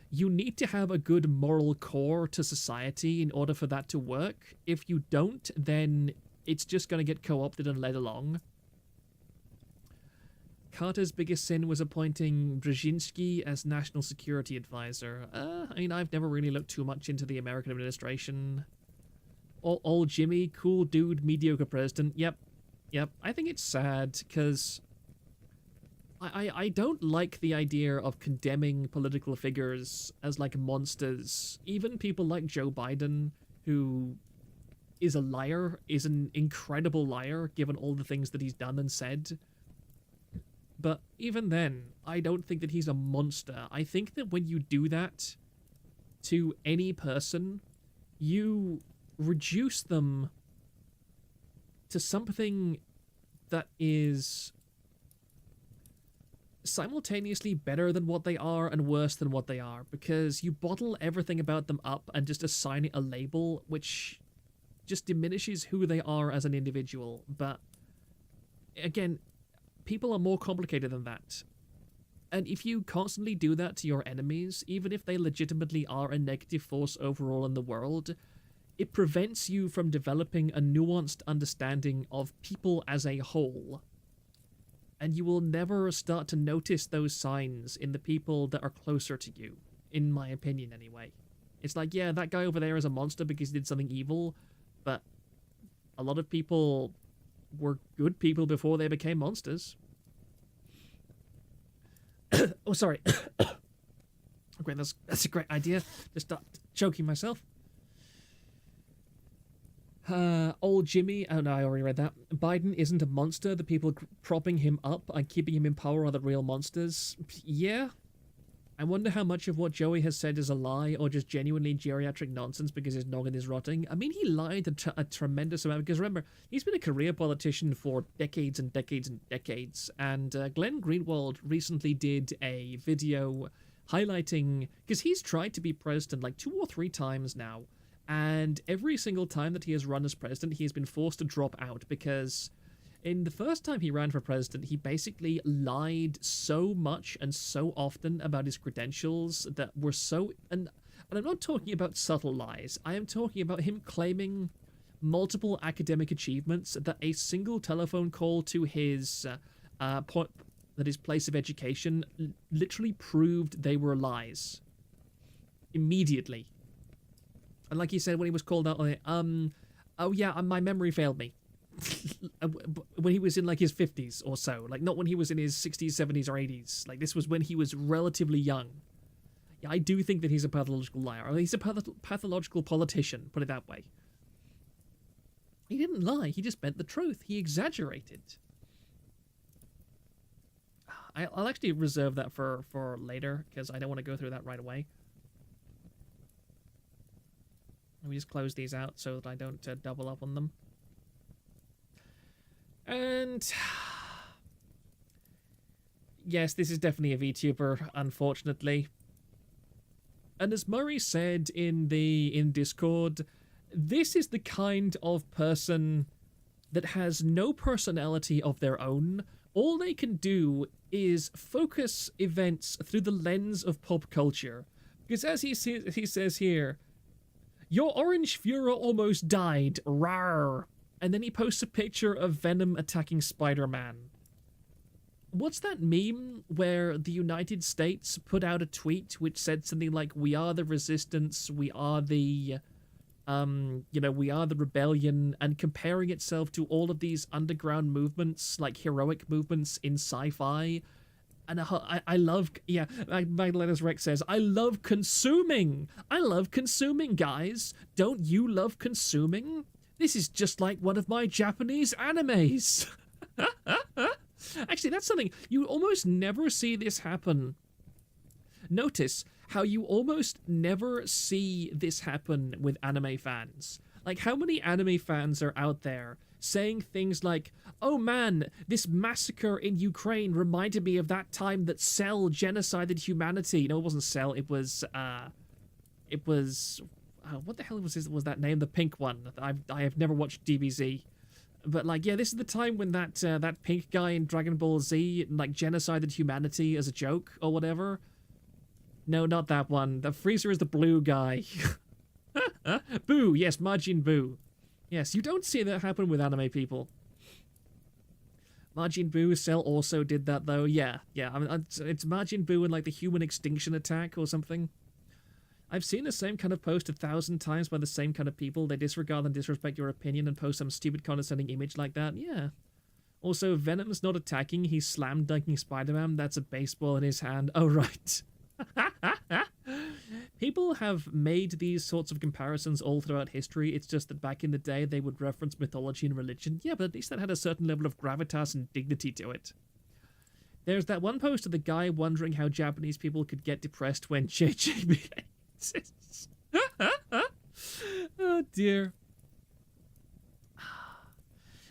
You need to have a good moral core to society in order for that to work. If you don't, then it's just going to get co-opted and led along. Carter's biggest sin was appointing Brzezinski as National Security Advisor. I mean, I've never really looked too much into the American administration. Old Jimmy, cool dude, mediocre president. Yep. I think it's sad, because I don't like the idea of condemning political figures as, like, monsters. Even people like Joe Biden, who is a liar, is an incredible liar, given all the things that he's done and said. But even then, I don't think that he's a monster. I think that when you do that to any person, you reduce them to something that is simultaneously better than what they are and worse than what they are, because you bottle everything about them up and just assign it a label, which just diminishes who they are as an individual. But again, people are more complicated than that. And if you constantly do that to your enemies, even if they legitimately are a negative force overall in the world, it prevents you from developing a nuanced understanding of people as a whole. And you will never start to notice those signs in the people that are closer to you, in my opinion anyway. It's like, yeah, that guy over there is a monster because he did something evil, but a lot of people were good people before they became monsters. Oh, sorry. Okay, that's a great idea. Just stopped choking myself. Old Jimmy, oh no, I already read that. Biden isn't a monster. The people propping him up and keeping him in power are the real monsters. Yeah. I wonder how much of what Joey has said is a lie or just genuinely geriatric nonsense because his noggin is rotting. I mean, he lied a tremendous amount, because remember, he's been a career politician for decades and decades and decades, and Glenn Greenwald recently did a video highlighting, because he's tried to be president like 2 or 3 times now, and every single time that he has run as president, he has been forced to drop out, because in the first time he ran for president, he basically lied so much and so often about his credentials that were so... And I'm not talking about subtle lies. I am talking about him claiming multiple academic achievements that a single telephone call to his his place of education literally proved they were lies. Immediately. And like he said when he was called out on it, oh yeah, my memory failed me. When he was in like his 50s or so, like not when he was in his 60s, 70s, or 80s. Like this was when he was relatively young. Yeah, I do think that he's a pathological liar. Or he's a pathological politician, put it that way. He didn't lie, he just meant the truth. He exaggerated. I'll actually reserve that for later, because I don't want to go through that right away. Let me just close these out so that I don't double up on them. And yes, this is definitely a VTuber, unfortunately. And as Murray said in Discord, this is the kind of person that has no personality of their own. All they can do is focus events through the lens of pop culture. Because as he says here, your orange Fuhrer almost died, rawr. And then he posts a picture of Venom attacking Spider-Man. What's that meme where the United States put out a tweet which said something like, we are the resistance, we are the, we are the rebellion, and comparing itself to all of these underground movements, like heroic movements in sci-fi. And I love, yeah, Magdalena's Rex says, I love consuming. I love consuming, guys. Don't you love consuming? This is just like one of my Japanese animes. Actually, that's something, you almost never see this happen. Notice how you almost never see this happen with anime fans. Like, how many anime fans are out there saying things like, oh man, this massacre in Ukraine reminded me of that time that Cell genocided humanity. No, it wasn't Cell, it was, what the hell was that name? The pink one. I have never watched DBZ. But, like, yeah, this is the time when that pink guy in Dragon Ball Z, like, genocided humanity as a joke, or whatever. No, not that one. The Freezer is the blue guy. Boo, yes, Majin Buu. Yes, you don't see that happen with anime people. Majin Buu, Cell also did that, though. Yeah, I mean, it's Majin Buu and, like, the human extinction attack or something. I've seen the same kind of post 1,000 times by the same kind of people. They disregard and disrespect your opinion and post some stupid condescending image like that. Yeah. Also, Venom's not attacking. He's slam dunking Spider-Man. That's a baseball in his hand. Oh, right. People have made these sorts of comparisons all throughout history. It's just that back in the day, they would reference mythology and religion. Yeah, but at least that had a certain level of gravitas and dignity to it. There's that one post of the guy wondering how Japanese people could get depressed when JJB exists. Oh, dear.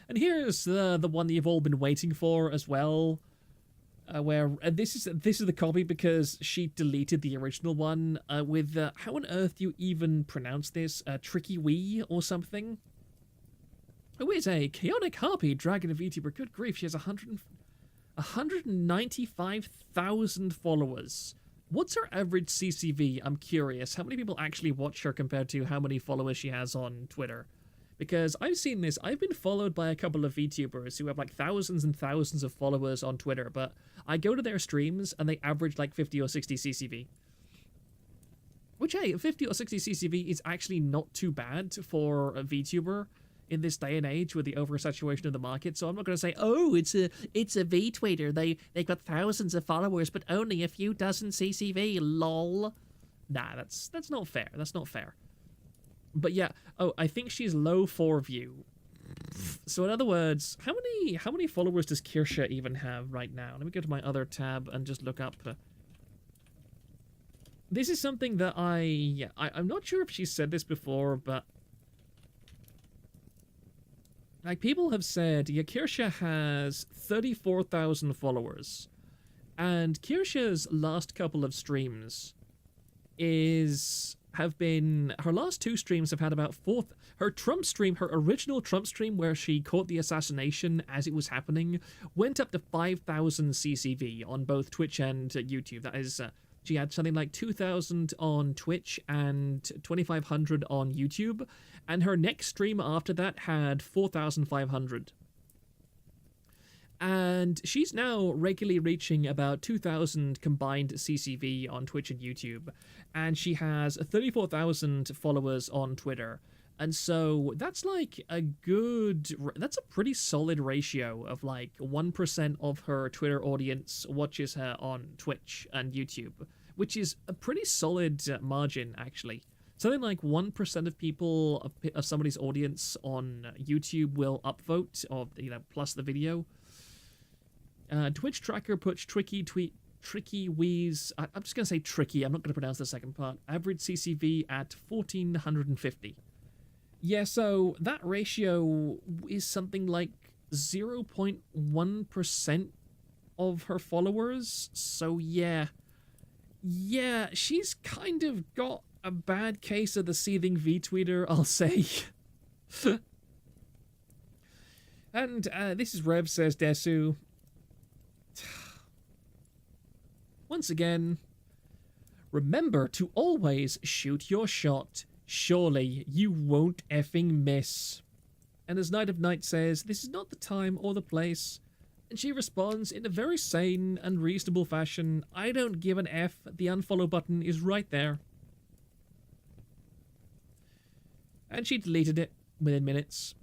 And here's the one that you've all been waiting for as well. Where this is the copy because she deleted the original one with how on earth do you even pronounce this? Tricky Wee or something? Who is a chaotic harpy dragon of VTuber? Good grief, she has 195,000 followers. What's her average CCV? I'm curious. How many people actually watch her compared to how many followers she has on Twitter? Because I've seen this. I've been followed by a couple of VTubers who have like thousands and thousands of followers on Twitter, but I go to their streams and they average like 50 or 60 CCV. Which, hey, 50 or 60 CCV is actually not too bad for a VTuber in this day and age with the oversaturation of the market. So I'm not going to say, oh, it's a VTweeter. They've got thousands of followers, but only a few dozen CCV. Lol. Nah, that's not fair. That's not fair. But yeah, oh, I think she's low 4 view. So in other words, how many followers does Kirsha even have right now? Let me go to my other tab and just look up. This is something that I'm not sure if she said this before, but like people have said, yeah, Kirsha has 34,000 followers, and Kirsha's last couple of streams have been, her last 2 streams have had about her Trump stream, her original Trump stream where she caught the assassination as it was happening, went up to 5,000 CCV on both Twitch and YouTube. That is, she had something like 2,000 on Twitch and 2,500 on YouTube, and her next stream after that had 4,500. And she's now regularly reaching about 2,000 combined CCV on Twitch and YouTube. And she has 34,000 followers on Twitter. And so that's like that's a pretty solid ratio of like 1% of her Twitter audience watches her on Twitch and YouTube, which is a pretty solid margin, actually. Something like 1% of people, of somebody's audience on YouTube will upvote, or, plus the video. Twitch tracker puts Tricky Wee's, I'm just going to say Tricky, I'm not going to pronounce the second part, average CCV at 1,450. Yeah, so that ratio is something like 0.1% of her followers, so yeah, she's kind of got a bad case of the seething vTweeter, I'll say. And this is Rev, says Desu. Once again, remember to always shoot your shot. Surely you won't effing miss. And as Night of Night says, this is not the time or the place. And she responds in a very sane and reasonable fashion, I don't give an F, the unfollow button is right there. And she deleted it within minutes.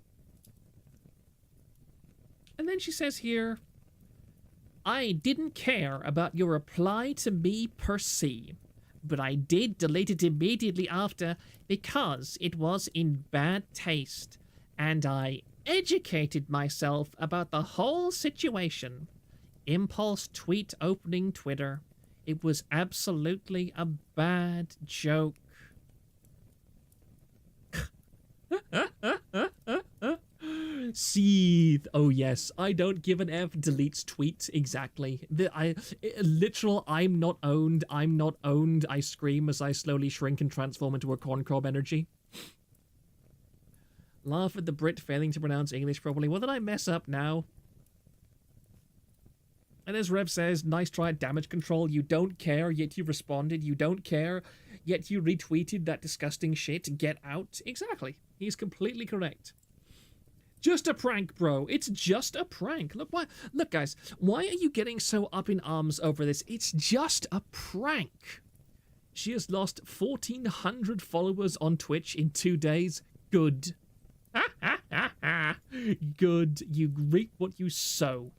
And then she says here, I didn't care about your reply to me per se, but I did delete it immediately after because it was in bad taste, and I educated myself about the whole situation. Impulse tweet opening Twitter. It was absolutely a bad joke. Seethe. Oh yes, I don't give an F. Deletes tweet. Exactly. Literal. I'm not owned. I'm not owned. I scream as I slowly shrink and transform into a corncob energy. Laugh at the Brit failing to pronounce English properly. What did I mess up now? And as Rev says, nice try at damage control. You don't care, yet you responded. You don't care, yet you retweeted that disgusting shit. Get out. Exactly. He's completely correct. Just a prank, bro. It's just a prank. Look, guys, why are you getting so up in arms over this? It's just a prank. She has lost 1,400 followers on Twitch in 2 days. Good. Good. You reap what you sow.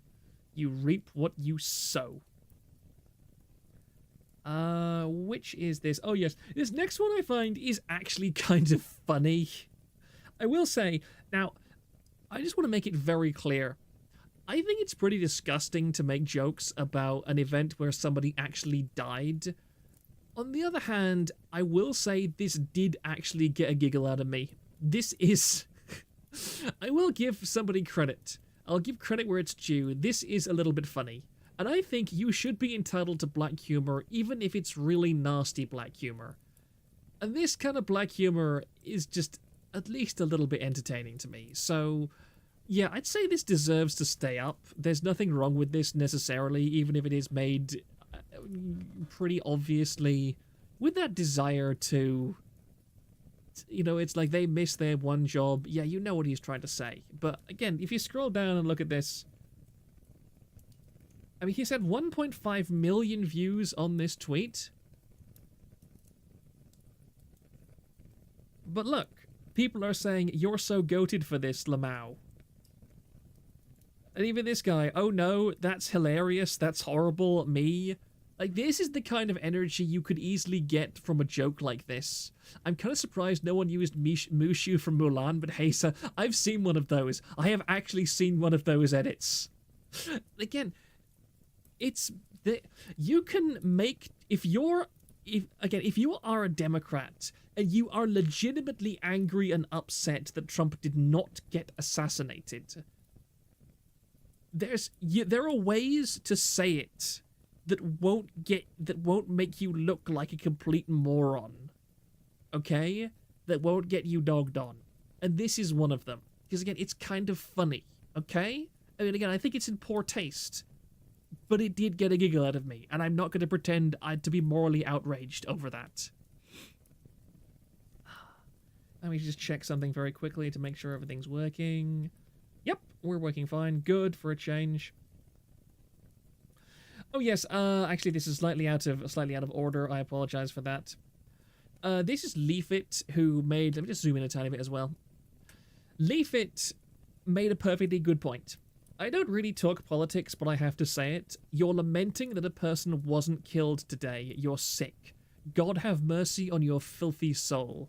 You reap what you sow. Which is this? Oh, yes. This next one I find is actually kind of funny. I will say, now, I just want to make it very clear. I think it's pretty disgusting to make jokes about an event where somebody actually died. On the other hand, I will say this did actually get a giggle out of me. This is... I will give somebody credit. I'll give credit where it's due. This is a little bit funny. And I think you should be entitled to black humor, even if it's really nasty black humor. And this kind of black humor is just at least a little bit entertaining to me. So, yeah, I'd say this deserves to stay up. There's nothing wrong with this necessarily, even if it is made pretty obviously with that desire to... You know, it's like they missed their one job. Yeah, you know what he's trying to say. But again, if you scroll down and look at this... I mean, he's had 1.5 million views on this tweet. But look, people are saying, you're so goated for this, Lamau. And even this guy, oh no, that's hilarious, that's horrible, me. Like, this is the kind of energy you could easily get from a joke like this. I'm kind of surprised no one used Mushu from Mulan, but hey, so I've seen one of those. I have actually seen one of those edits. Again, it's... You can make... If you are a Democrat and you are legitimately angry and upset that Trump did not get assassinated, there are ways to say it that won't make you look like a complete moron. Okay? That won't get you dogged on. And this is one of them. Because again, it's kind of funny. Okay? I mean, again, I think it's in poor taste. But it did get a giggle out of me. And I'm not going to pretend to be morally outraged over that. Let me just check something very quickly to make sure everything's working. Yep, we're working fine. Good for a change. Oh yes, actually this is slightly out of order. I apologize for that. This is Leafit, who made... Let me just zoom in a tiny bit as well. Leafit made a perfectly good point. I don't really talk politics, but I have to say it. You're lamenting that a person wasn't killed today. You're sick. God have mercy on your filthy soul.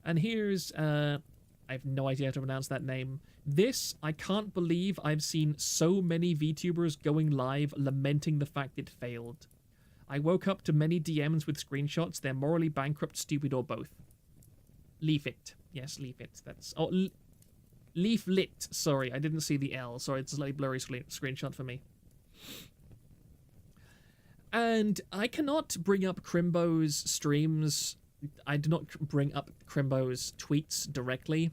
And here's... I have no idea how to pronounce that name. This, I can't believe I've seen so many VTubers going live lamenting the fact it failed. I woke up to many DMs with screenshots. They're morally bankrupt, stupid, or both. Leaf it. Yes, leaf it. That's... Oh, leaf lit. Sorry, I didn't see the L. Sorry, it's a slightly blurry screenshot for me. And I cannot bring up Crimbo's streams. I do not bring up Crimbo's tweets directly,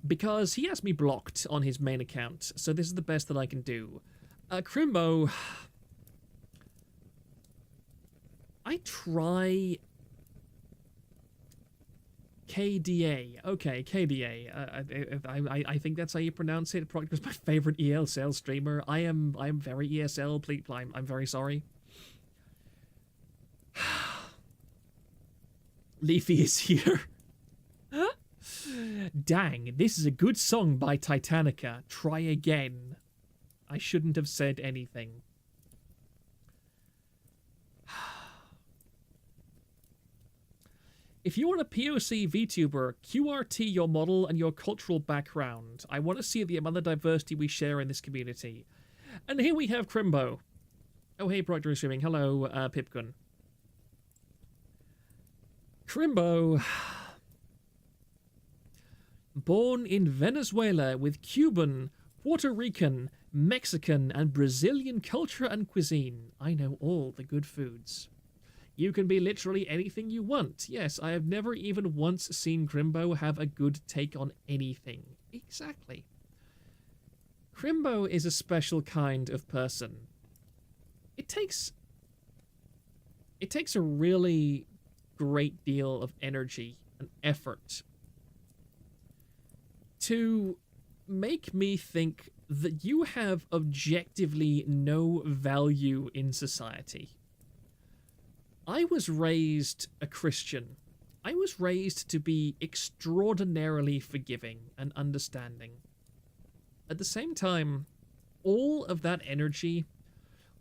because he has me blocked on his main account, so this is the best that I can do. Crimbo... I try... KDA. Okay, KDA. I think that's how you pronounce it. Probably because my favorite ESL streamer. I am very ESL. Please, I'm very sorry. Leafy is here. Dang, this is a good song by Titanica. Try again. I shouldn't have said anything. If you are a POC VTuber, QRT your model and your cultural background. I want to see the amount of diversity we share in this community. And here we have Crimbo. Oh, hey, Proctor is streaming. Hello, Pipgun. Crimbo. Born in Venezuela with Cuban, Puerto Rican, Mexican, and Brazilian culture and cuisine. I know all the good foods. You can be literally anything you want. Yes, I have never even once seen Crimbo have a good take on anything. Exactly. Crimbo is a special kind of person. It takes a really great deal of energy and effort to make me think that you have objectively no value in society. I was raised a Christian. I was raised to be extraordinarily forgiving and understanding. At the same time, all of that energy,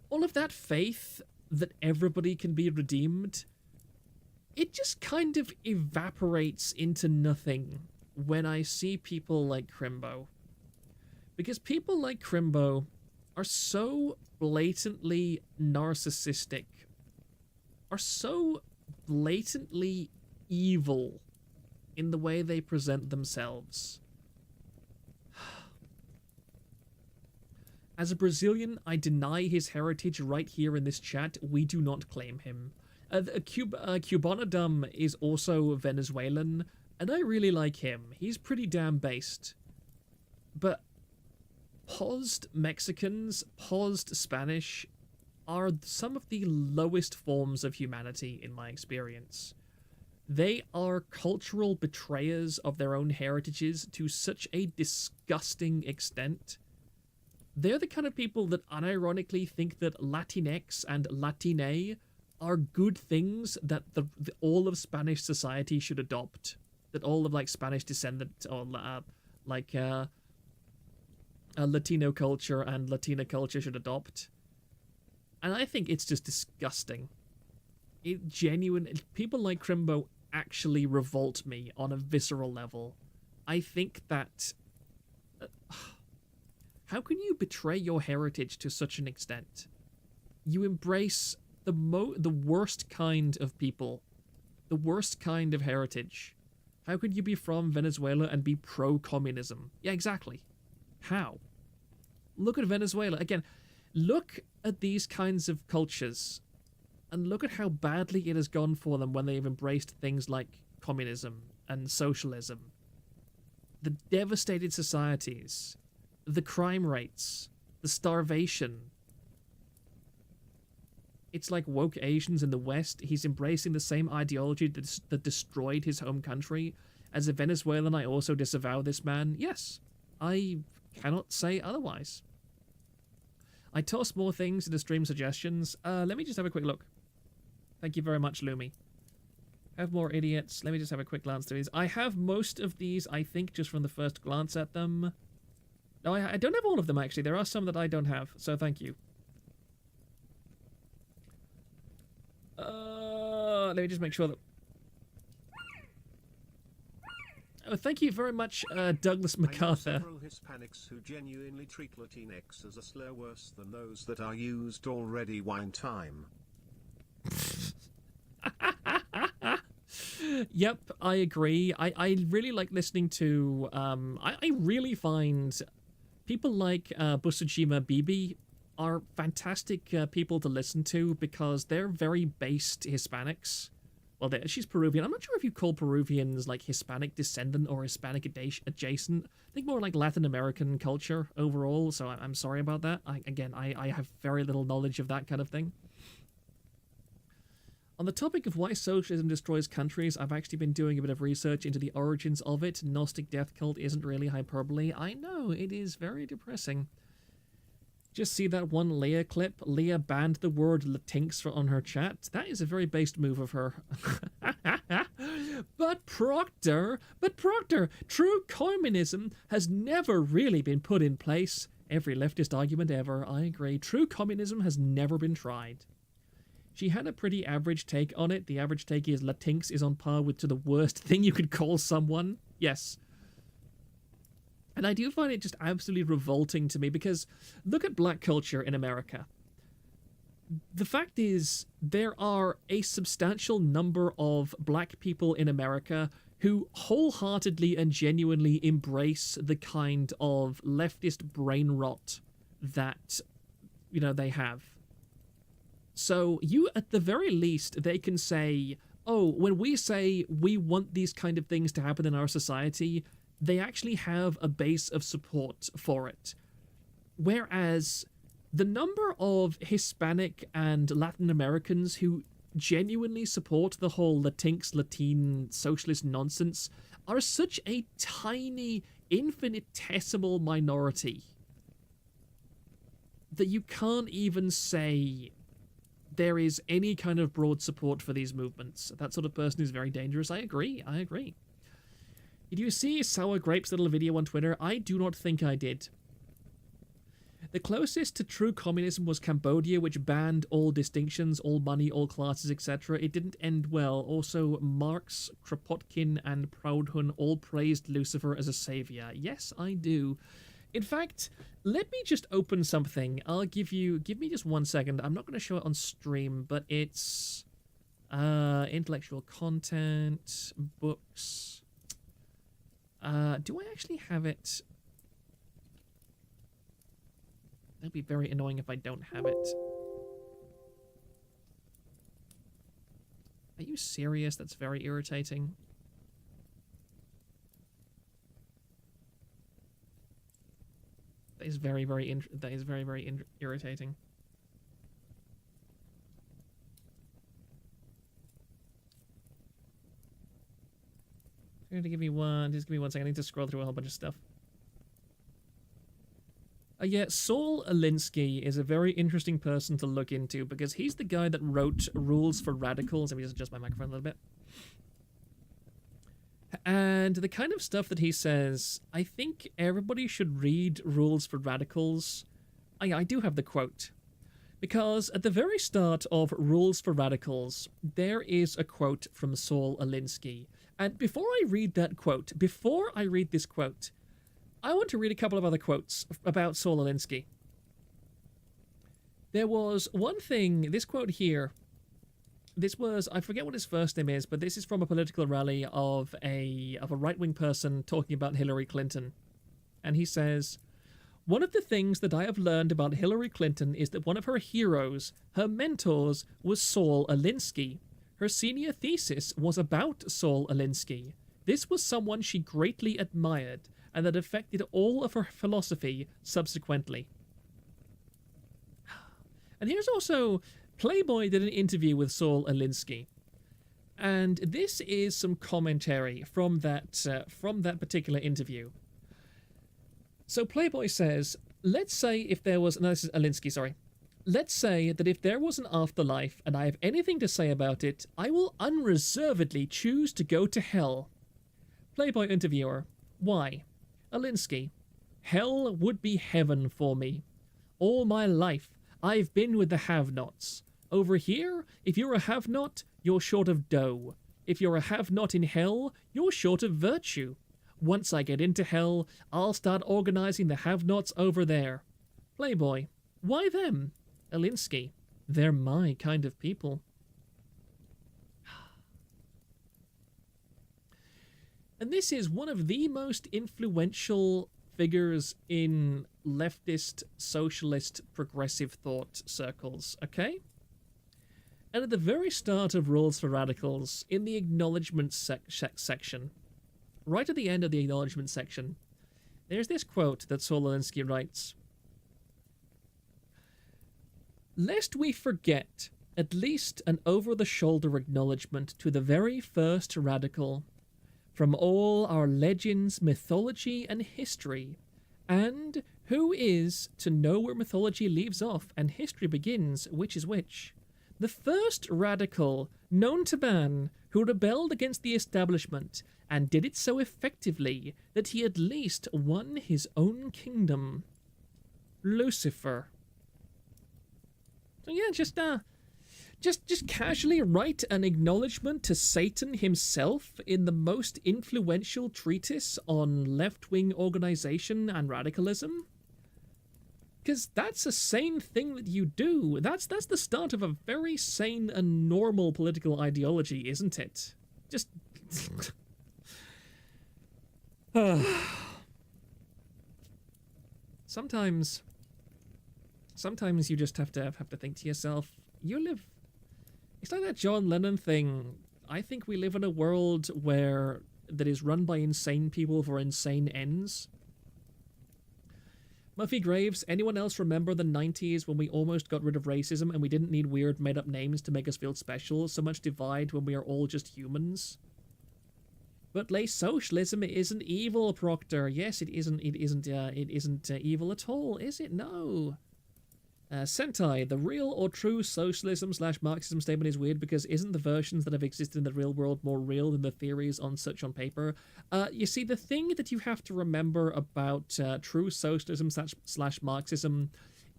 all of that faith that everybody can be redeemed, it just kind of evaporates into nothing when I see people like Crimbo. Because people like Crimbo are so blatantly narcissistic, are so blatantly evil in the way they present themselves. As a Brazilian, I deny his heritage right here in this chat. We do not claim him. Cubanadum is also Venezuelan, and I really like him. He's pretty damn based. But paused Mexicans, paused Spanish are some of the lowest forms of humanity in my experience. They are cultural betrayers of their own heritages to such a disgusting extent. They're the kind of people that unironically think that Latinx and Latine are good things that all of Spanish society should adopt. That all of, like, Spanish descendant or, Latino culture and Latina culture should adopt. And I think it's just disgusting. People like Crimbo actually revolt me on a visceral level. I think that... how can you betray your heritage to such an extent? You embrace the worst kind of people. The worst kind of heritage. How could you be from Venezuela and be pro-communism? Yeah, exactly. How? Look at Venezuela. Again, look at these kinds of cultures and look at how badly it has gone for them when they've embraced things like communism and socialism. The devastated societies, the crime rates, the starvation. It's like woke Asians in the West. He's embracing the same ideology that destroyed his home country. As a Venezuelan, I also disavow this man. Yes, I cannot say otherwise. I toss more things into stream suggestions. Let me just have a quick look. Thank you very much, Lumi. Have more idiots. Let me just have a quick glance through these. I have most of these, I think, just from the first glance at them. No, I don't have all of them, actually. There are some that I don't have, so thank you. Let me just make sure that... Oh, thank you very much, Douglas MacArthur. I know several Hispanics who genuinely treat Latinx as a slur worse than those that are used already. Wine time. Yep, I agree. I really like listening to... I really find people like Busujima Bibi are fantastic people to listen to because they're very based Hispanics. Well, she's Peruvian. I'm not sure if you call Peruvians like Hispanic descendant or Hispanic adjacent. I think more like Latin American culture overall, so I'm sorry about that. I have very little knowledge of that kind of thing. On the topic of why socialism destroys countries, I've actually been doing a bit of research into the origins of it. Gnostic death cult isn't really hyperbole. I know, it is very depressing. Just see that one Leah clip? Leah banned the word Latinx on her chat. That is a very based move of her. But Proctor, true communism has never really been put in place. Every leftist argument ever, I agree. True communism has never been tried. She had a pretty average take on it. The average take is Latinx is on par with to the worst thing you could call someone. Yes. And I do find it just absolutely revolting to me because look at black culture in America. the fact is, there are a substantial number of black people in America who wholeheartedly and genuinely embrace the kind of leftist brain rot that, you know, they have. So you, at the very least, they can say, oh, when we say we want these kind of things to happen in our society, they actually have a base of support for it. Whereas the number of Hispanic and Latin Americans who genuinely support the whole Latinx Latin socialist nonsense are such a tiny, infinitesimal minority that you can't even say there is any kind of broad support for these movements. That sort of person is very dangerous. I agree. Did you see Sour Grape's little video on Twitter? I do not think I did. The closest to true communism was Cambodia, which banned all distinctions, all money, all classes, etc. It didn't end well. Also, Marx, Kropotkin, and Proudhon all praised Lucifer as a savior. Yes, I do. In fact, let me just open something. Give me just 1 second. I'm not going to show it on stream, but it's intellectual content, books. Do I actually have it? That'd be very annoying if I don't have it. Are you serious? That's very irritating. That is very, very irritating. Just give me 1 second. I need to scroll through a whole bunch of stuff. Yeah, Saul Alinsky is a very interesting person to look into because he's the guy that wrote Rules for Radicals. Let me just adjust my microphone a little bit. And the kind of stuff that he says, I think everybody should read Rules for Radicals. I do have the quote. Because at the very start of Rules for Radicals, there is a quote from Saul Alinsky. And before I read this quote, I want to read a couple of other quotes about Saul Alinsky. There was one thing, this quote here, this was, I forget what his first name is, but this is from a political rally of a right-wing person talking about Hillary Clinton. And he says, one of the things that I have learned about Hillary Clinton is that one of her heroes, her mentors, was Saul Alinsky. Her senior thesis was about Saul Alinsky. This was someone she greatly admired, and that affected all of her philosophy subsequently. And here's also, Playboy did an interview with Saul Alinsky. And this is some commentary from that particular interview. So Playboy says, let's say if there was, no, this is Alinsky, sorry. Let's say that if there was an afterlife and I have anything to say about it, I will unreservedly choose to go to hell. Playboy interviewer, why? Alinsky, hell would be heaven for me. All my life, I've been with the have-nots. Over here, if you're a have-not, you're short of dough. If you're a have-not in hell, you're short of virtue. Once I get into hell, I'll start organizing the have-nots over there. Playboy, why them? Alinsky, they're my kind of people. And this is one of the most influential figures in leftist, socialist, progressive thought circles, okay? And at the very start of Rules for Radicals, in the acknowledgement section, right at the end of the acknowledgement section, there's this quote that Saul Alinsky writes, lest we forget at least an over-the-shoulder acknowledgement to the very first radical, from all our legends, mythology, and history, and who is to know where mythology leaves off and history begins, which is which? The first radical known to man who rebelled against the establishment and did it so effectively that he at least won his own kingdom. Lucifer. So yeah, just casually write an acknowledgement to Satan himself in the most influential treatise on left-wing organization and radicalism? Because that's a sane thing that you do. That's the start of a very sane and normal political ideology, isn't it? Just... Sometimes you just have to think to yourself, you live... It's like that John Lennon thing. I think we live in a world that is run by insane people for insane ends. Muffy Graves, anyone else remember the 90s when we almost got rid of racism and we didn't need weird made-up names to make us feel special? So much divide when we are all just humans? But socialism isn't evil, Proctor. Yes, it isn't evil at all, is it? No. Sentai, the real or true socialism/Marxism statement is weird because isn't the versions that have existed in the real world more real than the theories on paper? You see, the thing that you have to remember about true socialism/Marxism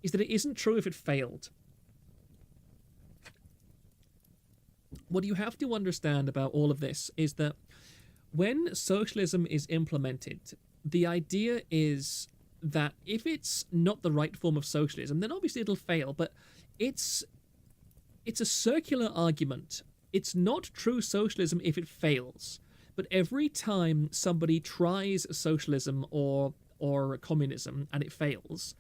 is that it isn't true if it failed. What you have to understand about all of this is that when socialism is implemented, the idea is that if it's not the right form of socialism, then obviously it'll fail, but it's a circular argument. It's not true socialism if it fails, but every time somebody tries socialism or communism and it fails,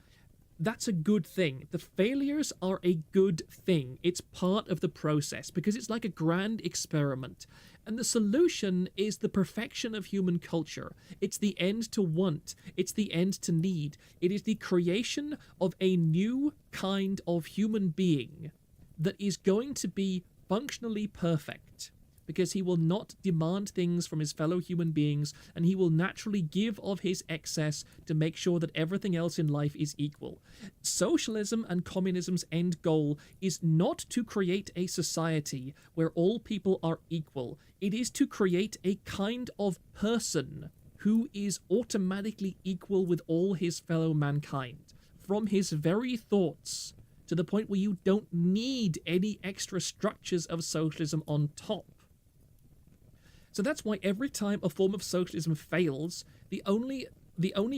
that's a good thing. The failures are a good thing. It's part of the process because it's like a grand experiment. And the solution is the perfection of human culture. It's the end to want. It's the end to need. It is the creation of a new kind of human being that is going to be functionally perfect, because he will not demand things from his fellow human beings, and he will naturally give of his excess to make sure that everything else in life is equal. Socialism and communism's end goal is not to create a society where all people are equal. It is to create a kind of person who is automatically equal with all his fellow mankind, from his very thoughts to the point where you don't need any extra structures of socialism on top. So that's why every time a form of socialism fails, the only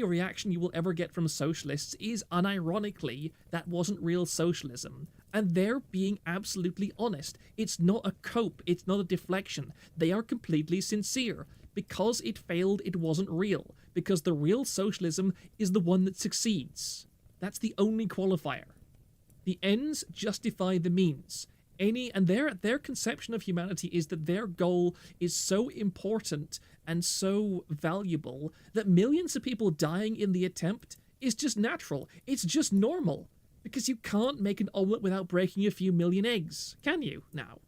reaction you will ever get from socialists is, unironically, that wasn't real socialism. And they're being absolutely honest. It's not a cope, it's not a deflection. They are completely sincere. Because it failed, it wasn't real. Because the real socialism is the one that succeeds. That's the only qualifier. The ends justify the means. And their conception of humanity is that their goal is so important and so valuable that millions of people dying in the attempt is just natural. It's just normal. Because you can't make an omelette without breaking a few million eggs, can you, now?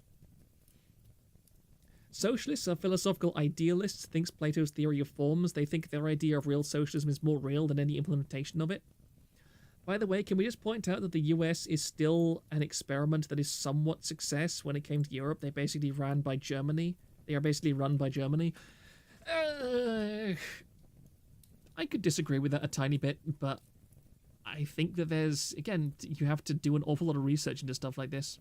Socialists are philosophical idealists, thinks Plato's theory of forms. They think their idea of real socialism is more real than any implementation of it. By the way, can we just point out that the US is still an experiment that is somewhat success when it came to Europe? They basically ran by Germany. They are basically run by Germany. I could disagree with that a tiny bit, but I think that there's, again, you have to do an awful lot of research into stuff like this.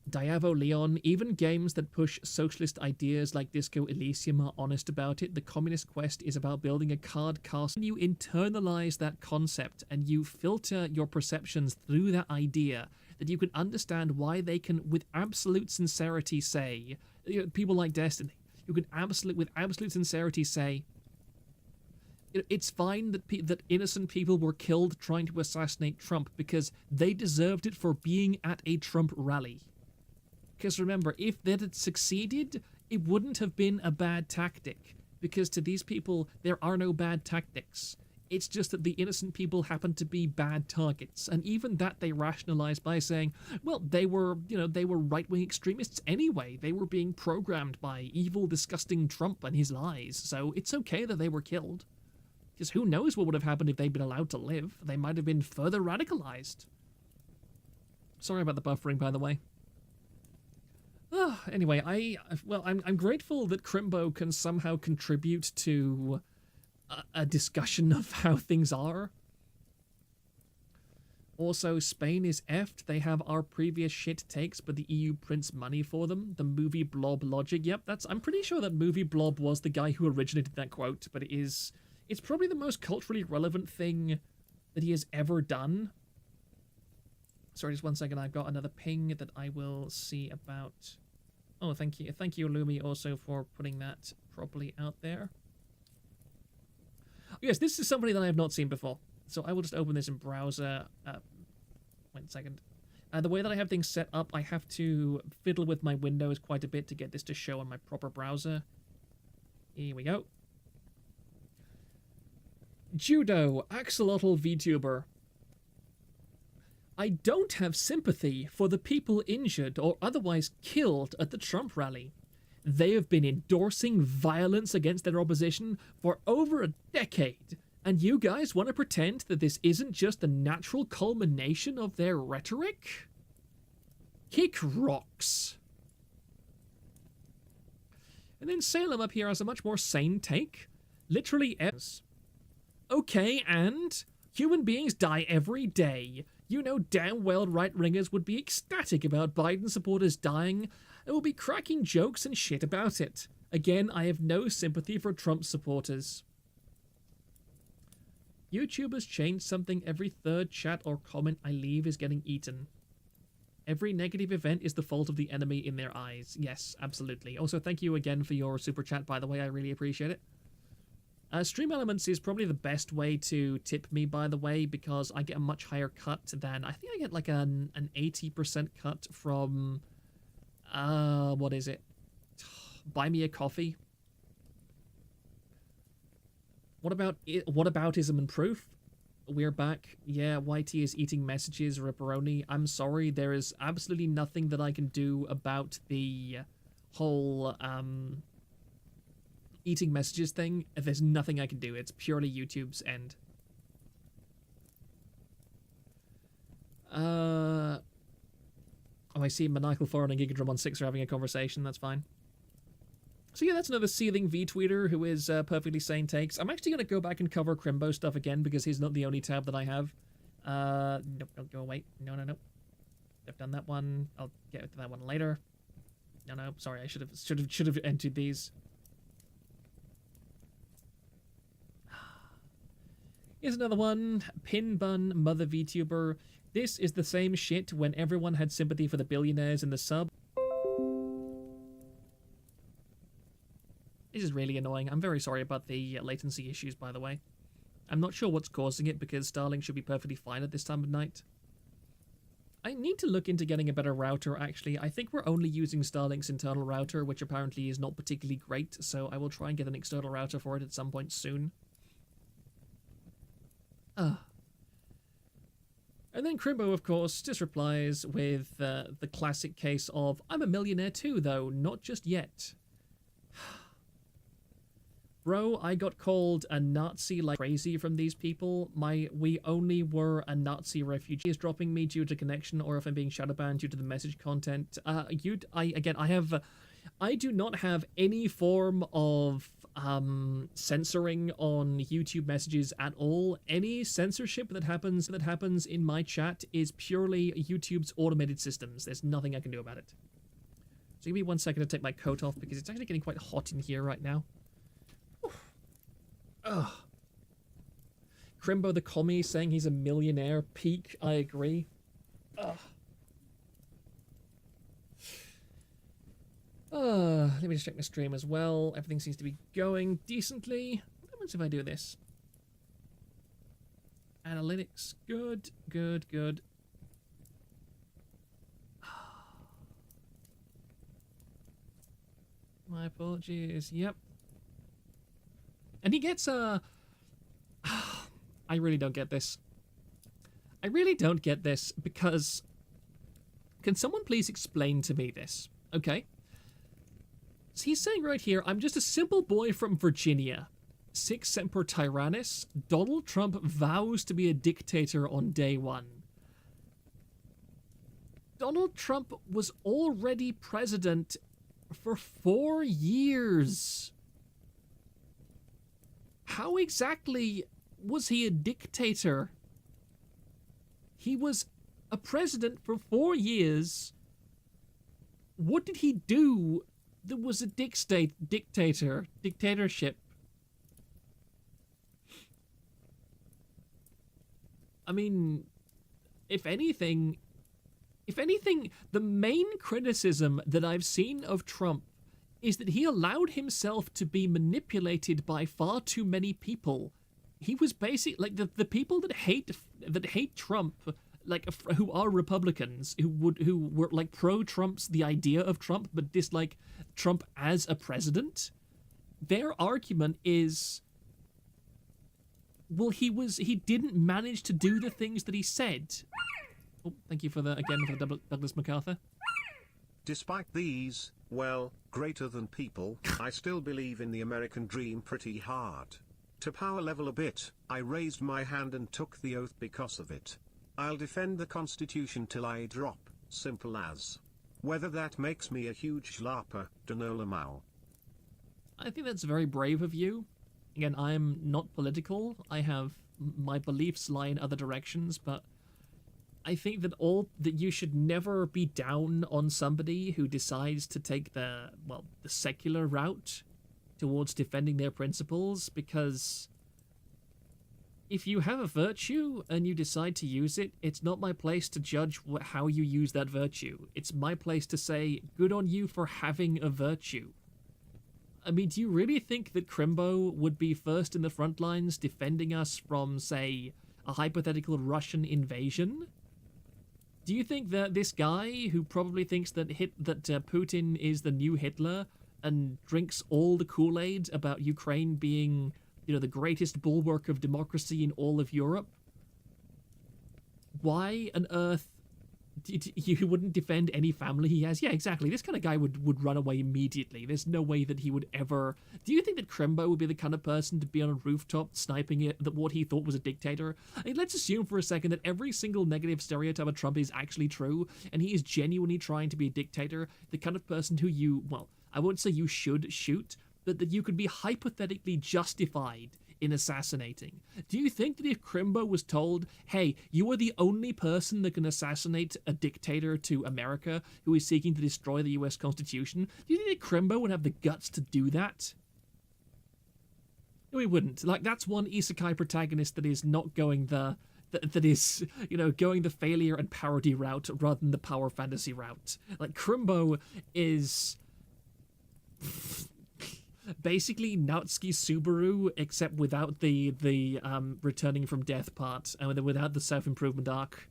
Diavo Leon, even games that push socialist ideas like Disco Elysium are honest about it. The Communist Quest is about building a card castle. You internalize that concept and you filter your perceptions through that idea, that you can understand why they can, with absolute sincerity, say, people like Destiny, you can with absolute sincerity say, it's fine that innocent people were killed trying to assassinate Trump because they deserved it for being at a Trump rally. Because remember, if that had succeeded, it wouldn't have been a bad tactic. Because to these people, there are no bad tactics. It's just that the innocent people happen to be bad targets. And even that they rationalize by saying, well, they were right-wing extremists anyway. They were being programmed by evil, disgusting Trump and his lies. So it's okay that they were killed. Because who knows what would have happened if they'd been allowed to live. They might have been further radicalized. Sorry about the buffering, by the way. Anyway, I'm grateful that Crimbo can somehow contribute to a discussion of how things are. Also, Spain is effed. They have our previous shit takes, but the EU prints money for them. The movie Blob logic. Yep, I'm pretty sure that movie Blob was the guy who originated that quote, but it is It's probably the most culturally relevant thing that he has ever done. Sorry, just one second. I've got another ping that I will see about. Oh, thank you. Thank you, Lumi, also for putting that properly out there. Yes, this is somebody that I have not seen before. So I will just open this in browser. Wait a second. The way that I have things set up, I have to fiddle with my windows quite a bit to get this to show on my proper browser. Here we go. Judo, Axolotl VTuber. I don't have sympathy for the people injured or otherwise killed at the Trump rally. They have been endorsing violence against their opposition for over a decade, and you guys want to pretend that this isn't just the natural culmination of their rhetoric? Kick rocks. And then Salem up here has a much more sane take. Literally, okay, and human beings die every day. You know damn well right-wingers would be ecstatic about Biden supporters dying and will be cracking jokes and shit about it. Again, I have no sympathy for Trump supporters. YouTubers change something every third chat or comment I leave is getting eaten. Every negative event is the fault of the enemy in their eyes. Yes, absolutely. Also, thank you again for your super chat, by the way. I really appreciate it. Stream Elements is probably the best way to tip me, by the way, because I get a much higher cut than... I think I get like an 80% cut from... what is it? Buy me a coffee. What aboutism and proof? We're back. Yeah, YT is eating messages, Ripperoni. I'm sorry, there is absolutely nothing that I can do about the whole, eating messages thing. There's nothing I can do. It's purely YouTube's end. Oh, I see Maniacal Foreign and Gigadrum on 6 are having a conversation. That's fine. So yeah, that's another Seething vTweeter who is perfectly sane takes. I'm actually going to go back and cover Crimbo stuff again because he's not the only tab that I have. Nope, don't go away. No. I've done that one. I'll get to that one later. No, sorry, I should have entered these. Here's another one. Pin Bun Mother VTuber. This is the same shit when everyone had sympathy for the billionaires in the sub. This is really annoying. I'm very sorry about the latency issues, by the way. I'm not sure what's causing it because Starlink should be perfectly fine at this time of night. I need to look into getting a better router, actually. I think we're only using Starlink's internal router, which apparently is not particularly great, so I will try and get an external router for it at some point soon. And then Crimbo, of course, just replies with the classic case of, I'm a millionaire too, though, not just yet. Bro, I got called a Nazi like crazy from these people. We only were a Nazi refugee is dropping me due to connection or if I'm being shadow banned due to the message content. I do not have any form of censoring on YouTube messages at all. Any censorship that happens in my chat is purely YouTube's automated systems. There's nothing I can do about it. So give me 1 second to take my coat off because it's actually getting quite hot in here right now. Ugh. Crimbo the commie saying he's a millionaire. Peak, I agree. Ugh. Let me just check my stream as well. Everything seems to be going decently. What happens if I do this? Analytics. Good. My apologies. Yep. And he gets I really don't get this. I really don't get this because... Can someone please explain to me this? Okay. So he's saying right here, I'm just a simple boy from Virginia. Sic semper tyrannis. Donald Trump vows to be a dictator on day one. Donald Trump was already president for 4 years. How exactly was he a dictator? He was a president for 4 years. What did he do that was a dictatorship? I mean, if anything, the main criticism that I've seen of Trump is that he allowed himself to be manipulated by far too many people. He was basically like the people that hate Trump, like who are Republicans, who were like pro-Trump's the idea of Trump but dislike Trump as a president. Their argument is, well, he didn't manage to do the things that he said. Oh, thank you for the Douglas MacArthur. Despite these, well, greater than people, I still believe in the American dream pretty hard. To power level a bit, I raised my hand and took the oath because of it. I'll defend the Constitution till I drop, simple as. Whether that makes me a huge larper, dunno lamau. I think that's very brave of you. Again, I'm not political. I have my beliefs lie in other directions, but I think that you should never be down on somebody who decides to take the secular route towards defending their principles, because if you have a virtue and you decide to use it, it's not my place to judge how you use that virtue. It's my place to say, good on you for having a virtue. I mean, do you really think that Crimbo would be first in the front lines defending us from, say, a hypothetical Russian invasion? Do you think that this guy, who probably thinks that Putin is the new Hitler and drinks all the Kool-Aid about Ukraine being, the greatest bulwark of democracy in all of Europe, why on earth you wouldn't defend any family he has? Yeah, exactly. This kind of guy would run away immediately. There's no way that he would ever... Do you think that Crimbo would be the kind of person to be on a rooftop sniping what he thought was a dictator? I mean, let's assume for a second that every single negative stereotype of Trump is actually true, and he is genuinely trying to be a dictator, the kind of person who I won't say you should shoot, but that you could be hypothetically justified in assassinating. Do you think that if Crimbo was told, hey, you are the only person that can assassinate a dictator to America who is seeking to destroy the US Constitution, do you think that Crimbo would have the guts to do that? No, he wouldn't. Like, that's one isekai protagonist that is not going that is, going the failure and parody route rather than the power fantasy route. Like, Crimbo is basically Natsuki Subaru, except without the returning from death part, and without the self-improvement arc.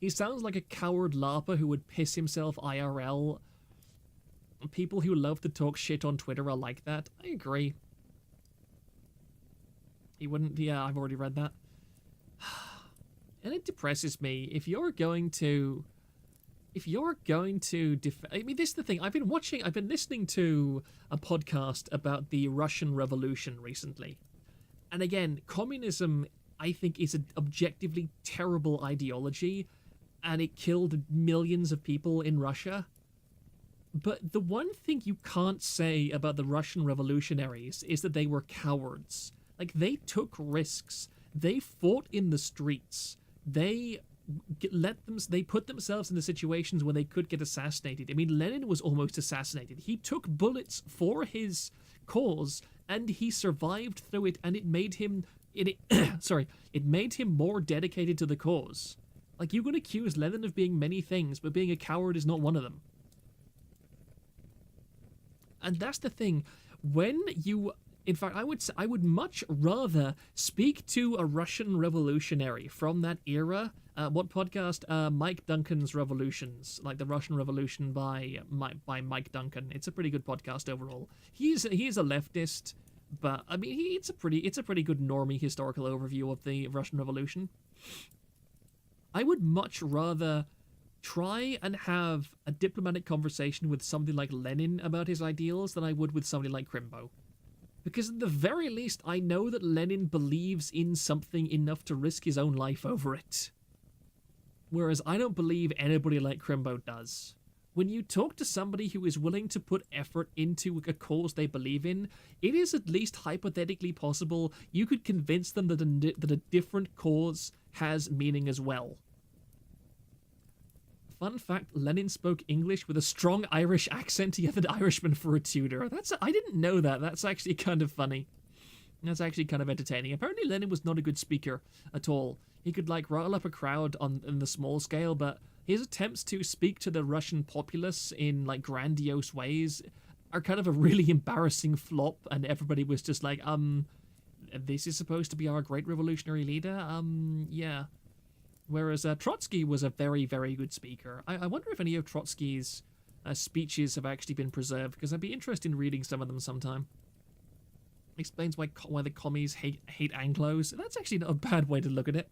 He sounds like a coward LARPer who would piss himself IRL. People who love to talk shit on Twitter are like that. I agree. He wouldn't... Yeah, I've already read that. And it depresses me. If you're going to... I mean, this is the thing. I've been listening to a podcast about the Russian Revolution recently. And again, communism, I think, is an objectively terrible ideology, and it killed millions of people in Russia. But the one thing you can't say about the Russian revolutionaries is that they were cowards. Like, they took risks. They fought in the streets. They put themselves into situations where they could get assassinated. I mean, Lenin was almost assassinated. He took bullets for his cause, and he survived through it, and it made him more dedicated to the cause. Like, you can accuse Lenin of being many things, but being a coward is not one of them. And that's the thing. In fact, I would much rather speak to a Russian revolutionary from that era. What podcast? Mike Duncan's Revolutions, like the Russian Revolution by Mike Duncan. It's a pretty good podcast overall. He is a leftist, but I mean, it's a pretty good normie historical overview of the Russian Revolution. I would much rather try and have a diplomatic conversation with somebody like Lenin about his ideals than I would with somebody like Crimbo. Because at the very least, I know that Lenin believes in something enough to risk his own life over it. Whereas I don't believe anybody like Crimbo does. When you talk to somebody who is willing to put effort into a cause they believe in, it is at least hypothetically possible you could convince them that a different cause has meaning as well. Fun fact, Lenin spoke English with a strong Irish accent. He had an Irishman for a tutor. I didn't know that. That's actually kind of funny. That's actually kind of entertaining. Apparently Lenin was not a good speaker at all. He could, like, rile up a crowd on the small scale, but his attempts to speak to the Russian populace in, like, grandiose ways are kind of a really embarrassing flop, and everybody was just like, this is supposed to be our great revolutionary leader? Yeah. Whereas Trotsky was a very, very good speaker. I wonder if any of Trotsky's speeches have actually been preserved, because I'd be interested in reading some of them sometime. Explains why the commies hate Anglos. That's actually not a bad way to look at it.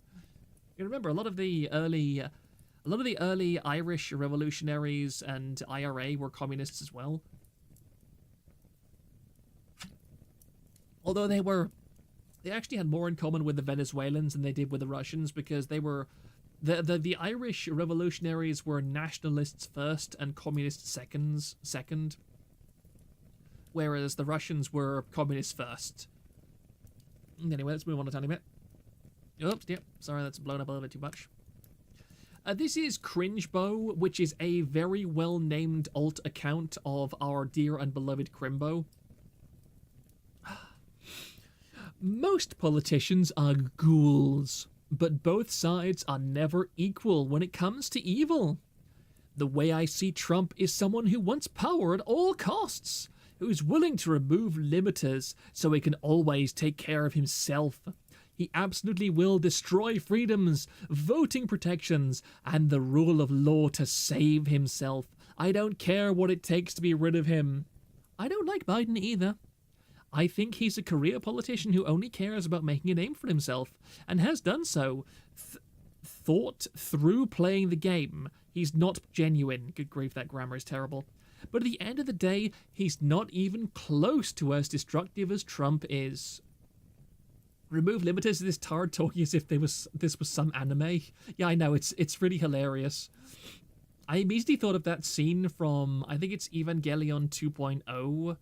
You remember, a lot of the early Irish revolutionaries and IRA were communists as well. Although they actually had more in common with the Venezuelans than they did with the Russians, because they were the Irish revolutionaries were nationalists first and communists second, whereas the Russians were communists first. Anyway, let's move on a tiny bit. Oops, yep, sorry, that's blown up a little bit too much. This is Cringebo, which is a very well-named alt account of our dear and beloved Crimbo. Most politicians are ghouls, but both sides are never equal when it comes to evil. The way I see Trump is someone who wants power at all costs, who's willing to remove limiters so he can always take care of himself. He absolutely will destroy freedoms, voting protections, and the rule of law to save himself. I don't care what it takes to be rid of him. I don't like Biden either. I think he's a career politician who only cares about making a name for himself, and has done so. Thought through playing the game. He's not genuine. Good grief, that grammar is terrible. But at the end of the day, he's not even close to as destructive as Trump is. Remove limiters, this tard talking as if this was some anime. Yeah, I know, it's really hilarious. I immediately thought of that scene from, I think it's Evangelion 2.0,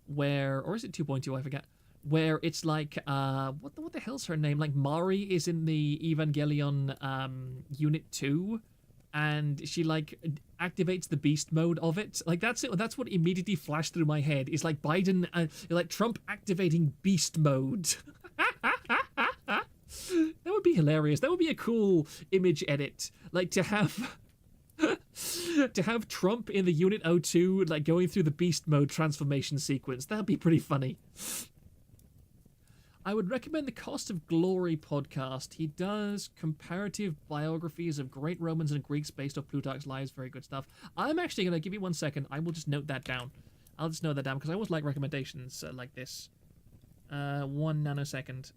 where, or is it 2.2, I forget, where it's like, what the hell's her name? Like, Mari is in the Evangelion Unit 2, and she, like, activates the beast mode of it. Like, that's it. That's what immediately flashed through my head. Is like Biden, like Trump activating beast mode. That would be hilarious. That would be a cool image edit. Like, to have Trump in the Unit 02, like, going through the beast mode transformation sequence. That'd be pretty funny. I would recommend the Cost of Glory podcast. He does comparative biographies of great Romans and Greeks based off Plutarch's lives. Very good stuff. I'm actually going to give you 1 second. I will just note that down. I'll just note that down because I always like recommendations like this. 1 nanosecond.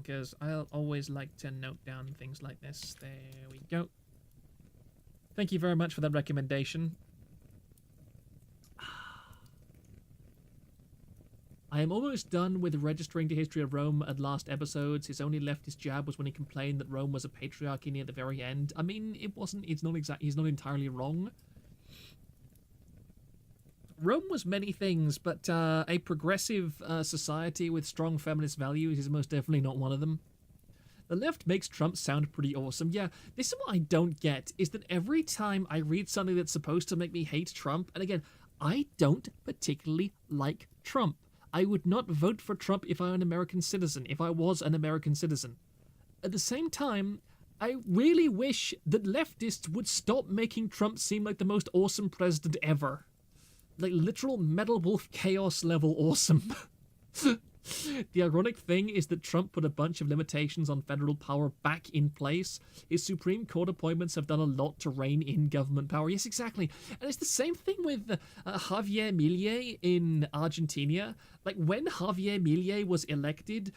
Because I always like to note down things like this. There we go. Thank you very much for that recommendation. I am almost done with registering to History of Rome at last episodes. His only leftist jab was when he complained that Rome was a patriarchy near the very end. I mean, it wasn't. He's not entirely wrong. Rome was many things, but a progressive society with strong feminist values is most definitely not one of them. The left makes Trump sound pretty awesome. Yeah, this is what I don't get, is that every time I read something that's supposed to make me hate Trump, and again, I don't particularly like Trump. I would not vote for Trump if I were an American citizen, if I was an American citizen. At the same time, I really wish that leftists would stop making Trump seem like the most awesome president ever. Like, literal Metal Wolf chaos level awesome. The ironic thing is that Trump put a bunch of limitations on federal power back in place. His Supreme Court appointments have done a lot to rein in government power. Yes, exactly. And it's the same thing with Javier Milei in Argentina. Like, when Javier Milei was elected,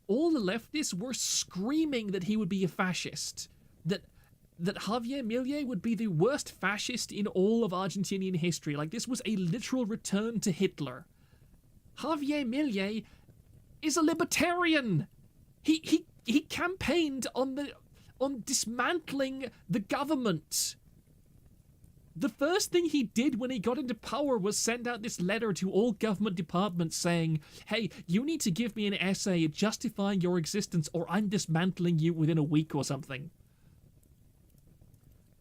all the leftists were screaming that he would be a fascist. That Javier Milei would be the worst fascist in all of Argentinian history. Like, this was a literal return to Hitler. Javier Milei is a libertarian. He campaigned on dismantling the government. The first thing he did when he got into power was send out this letter to all government departments saying, hey, you need to give me an essay justifying your existence or I'm dismantling you within a week or something.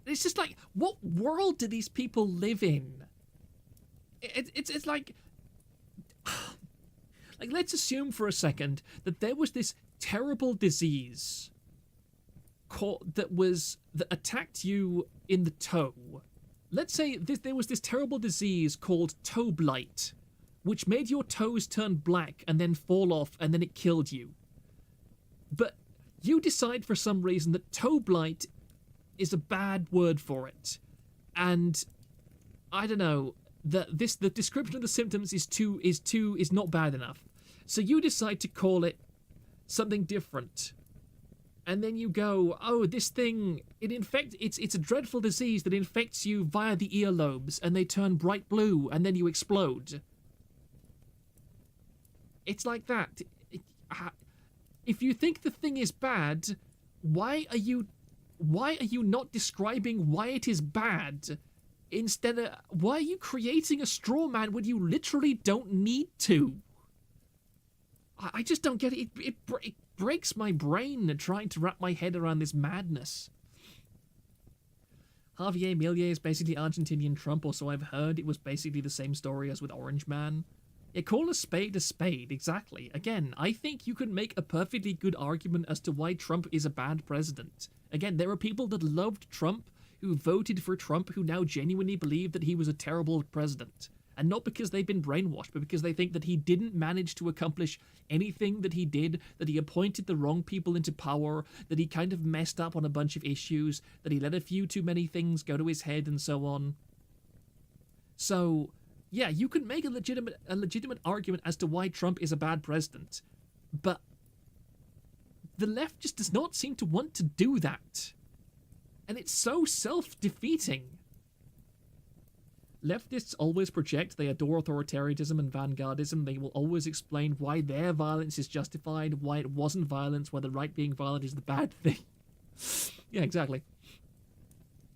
It's just like, what world do these people live in? It's like... Like, let's assume for a second that there was this terrible disease that attacked you in the toe. Let's say there was this terrible disease called toe blight, which made your toes turn black and then fall off, and then it killed you. But you decide for some reason that toe blight is a bad word for it, and I don't know, the description of the symptoms is not bad enough. So you decide to call it something different. And then you go, oh, this thing, it's a dreadful disease that infects you via the earlobes, and they turn bright blue, and then you explode. It's like that. If you think the thing is bad, why are you not describing why it is bad? Instead of, why are you creating a straw man when you literally don't need to? I just don't get it. It breaks my brain trying to wrap my head around this madness. Javier Milei is basically Argentinian Trump, or so I've heard. It was basically the same story as with Orange Man. Yeah, call a spade, exactly. Again, I think you could make a perfectly good argument as to why Trump is a bad president. Again, there are people that loved Trump, who voted for Trump, who now genuinely believe that he was a terrible president. And not because they've been brainwashed, but because they think that he didn't manage to accomplish anything that he did, that he appointed the wrong people into power, that he kind of messed up on a bunch of issues, that he let a few too many things go to his head, and so on. So, yeah, you can make a legitimate argument as to why Trump is a bad president, but the left just does not seem to want to do that. And it's so self-defeating. Leftists always project they adore authoritarianism and vanguardism. They will always explain why their violence is justified, why it wasn't violence, why the right being violent is the bad thing. Yeah, exactly.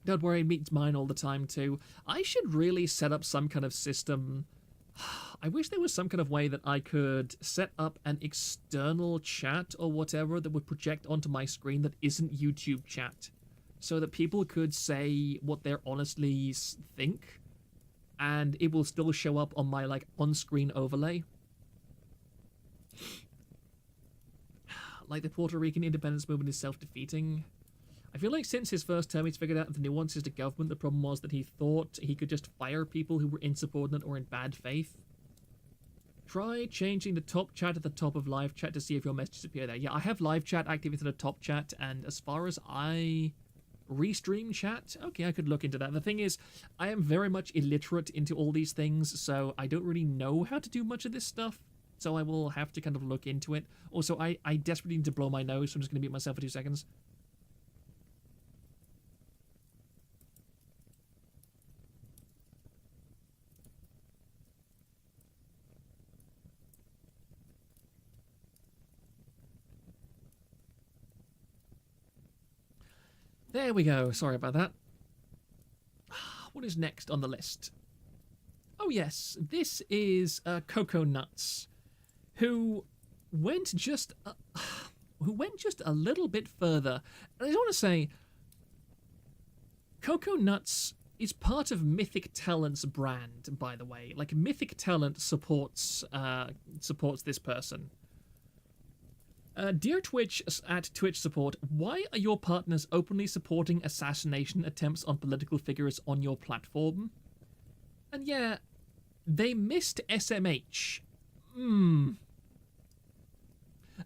Don't worry, it meets mine all the time too. I should really set up some kind of system. I wish there was some kind of way that I could set up an external chat or whatever that would project onto my screen that isn't YouTube chat, so that people could say what they honestly think, and it will still show up on my, like, on-screen overlay. Like, the Puerto Rican independence movement is self-defeating. I feel like since his first term, he's figured out the nuances to government. The problem was that he thought he could just fire people who were insubordinate or in bad faith. Try changing the top chat at the top of live chat to see if your messages appear there. Yeah, I have live chat activated at the top chat, and as far as I restream chat, okay, I could look into that. The thing is, I am very much illiterate into all these things, so I don't really know how to do much of this stuff, so I will have to kind of look into it. Also, I desperately need to blow my nose, so I'm just going to mute myself for 2 seconds. There we go. Sorry about that. What is next on the list? Oh yes, this is Coco Nuts, who went just a little bit further. And I just want to say, Coco Nuts is part of Mythic Talent's brand, by the way. Like, Mythic Talent supports this person. Dear Twitch at Twitch support, why are your partners openly supporting assassination attempts on political figures on your platform? And yeah, they missed SMH.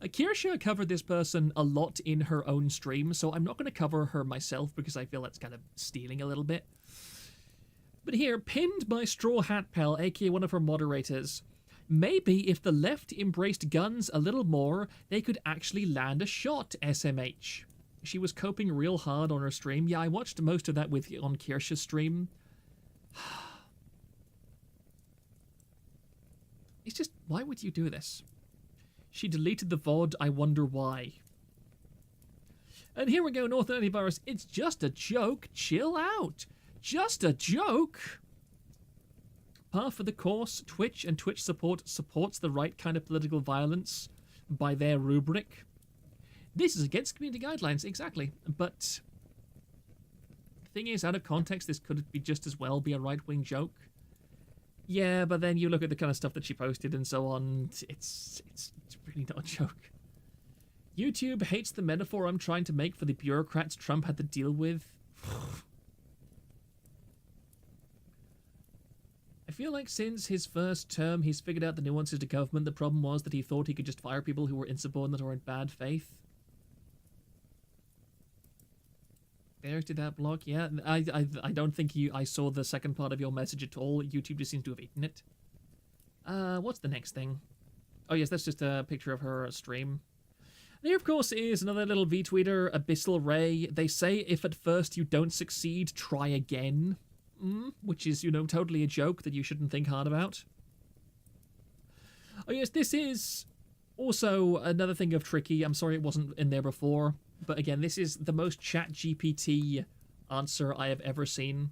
Kirsha covered this person a lot in her own stream, so I'm not going to cover her myself because I feel that's kind of stealing a little bit. But here, pinned by Straw Hat Pal, aka one of her moderators. Maybe if the left embraced guns a little more, they could actually land a shot, SMH. She was coping real hard on her stream. Yeah, I watched most of that on Kirsha's stream. It's just, why would you do this? She deleted the VOD, I wonder why. And here we go, North Antivirus. It's just a joke. Chill out. Just a joke. Par for the course, Twitch and Twitch support supports the right kind of political violence by their rubric. This is against community guidelines, exactly. But the thing is, out of context, this could be just as well be a right-wing joke. Yeah, but then you look at the kind of stuff that she posted and so on. It's really not a joke. YouTube hates the metaphor I'm trying to make for the bureaucrats Trump had to deal with. I feel like since his first term, he's figured out the nuances to government. The problem was that he thought he could just fire people who were insubordinate or in bad faith. Bears did that block? Yeah, I don't think I saw the second part of your message at all. YouTube just seems to have eaten it. What's the next thing? Oh yes, that's just a picture of her stream. There, of course, is another little VTweeter, Abyssal Ray. They say if at first you don't succeed, try again. Which is, you know, totally a joke that you shouldn't think hard about. Oh yes, this is also another thing of tricky. I'm sorry it wasn't in there before. But again, this is the most ChatGPT answer I have ever seen.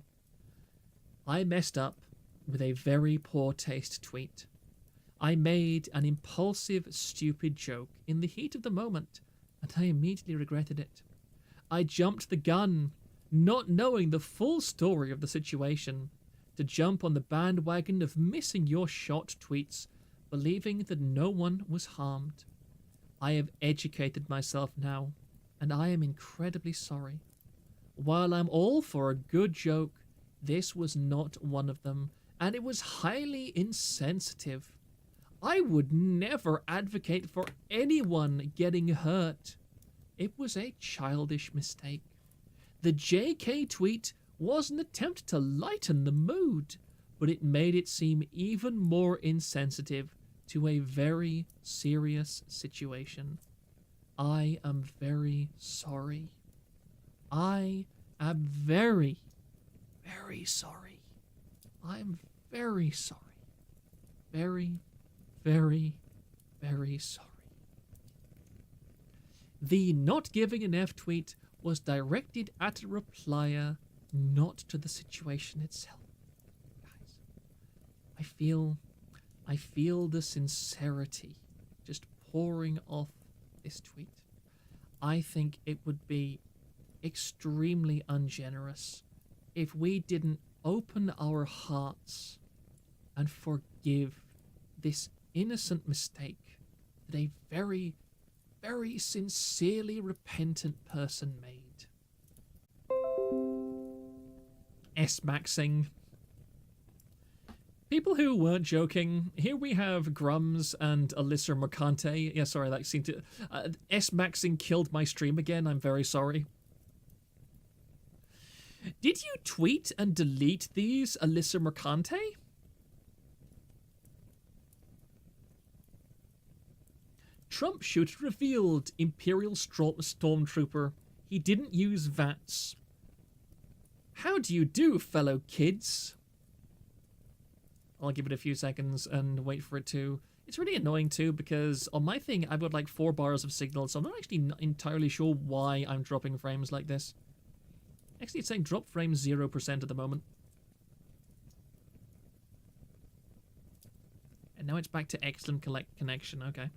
I messed up with a very poor taste tweet. I made an impulsive, stupid joke in the heat of the moment, and I immediately regretted it. I jumped the gun, not knowing the full story of the situation, to jump on the bandwagon of missing your shot tweets, believing that no one was harmed. I have educated myself now, and I am incredibly sorry. While I'm all for a good joke, this was not one of them, and it was highly insensitive. I would never advocate for anyone getting hurt. It was a childish mistake. The JK tweet was an attempt to lighten the mood, but it made it seem even more insensitive to a very serious situation. I am very sorry. I am very, very sorry. I'm very sorry. Very, very, very sorry. The not giving an F tweet was directed at a replier, not to the situation itself. Guys, I feel the sincerity just pouring off this tweet. I think it would be extremely ungenerous if we didn't open our hearts and forgive this innocent mistake that a very, very sincerely repentant person made. S-maxing. People who weren't joking, here we have Grums and Alyssa Mercante. Yeah, sorry, that seemed to... S-maxing killed my stream again, I'm very sorry. Did you tweet and delete these, Alyssa Mercante? Trump shooter revealed Imperial Stormtrooper. He didn't use VATS. How do you do, fellow kids? I'll give it a few seconds and wait for it to... It's really annoying too, because on my thing I've got like 4 bars of signal, so I'm not actually entirely sure why I'm dropping frames like this. Actually, it's saying drop frames 0% at the moment. And now it's back to excellent connection, okay.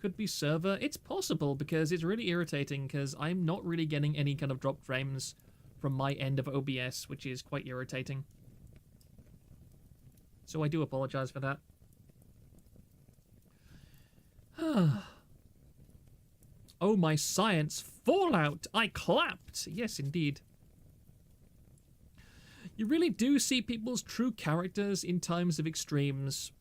Could be server. It's possible, because it's really irritating, because I'm not really getting any kind of drop frames from my end of OBS, which is quite irritating. So I do apologize for that. Oh, my science. Fallout! I clapped! Yes, indeed. You really do see people's true characters in times of extremes.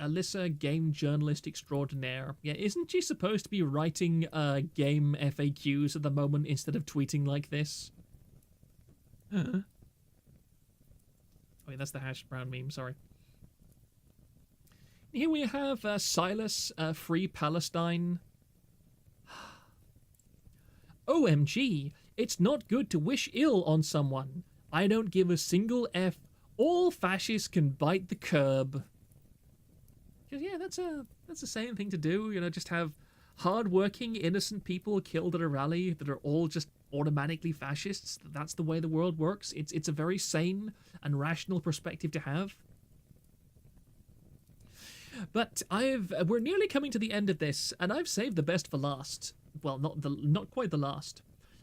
Alyssa, game journalist extraordinaire. Yeah, isn't she supposed to be writing game FAQs at the moment instead of tweeting like this? Oh, wait, that's the hash brown meme, sorry. Here we have Silas, Free Palestine. OMG, it's not good to wish ill on someone. I don't give a single F. All fascists can bite the curb. Because, yeah, that's a sane thing to do, you know, just have hard-working, innocent people killed at a rally that are all just automatically fascists. That's the way the world works. It's a very sane and rational perspective to have. But we're nearly coming to the end of this, and I've saved the best for last. well, not quite the last.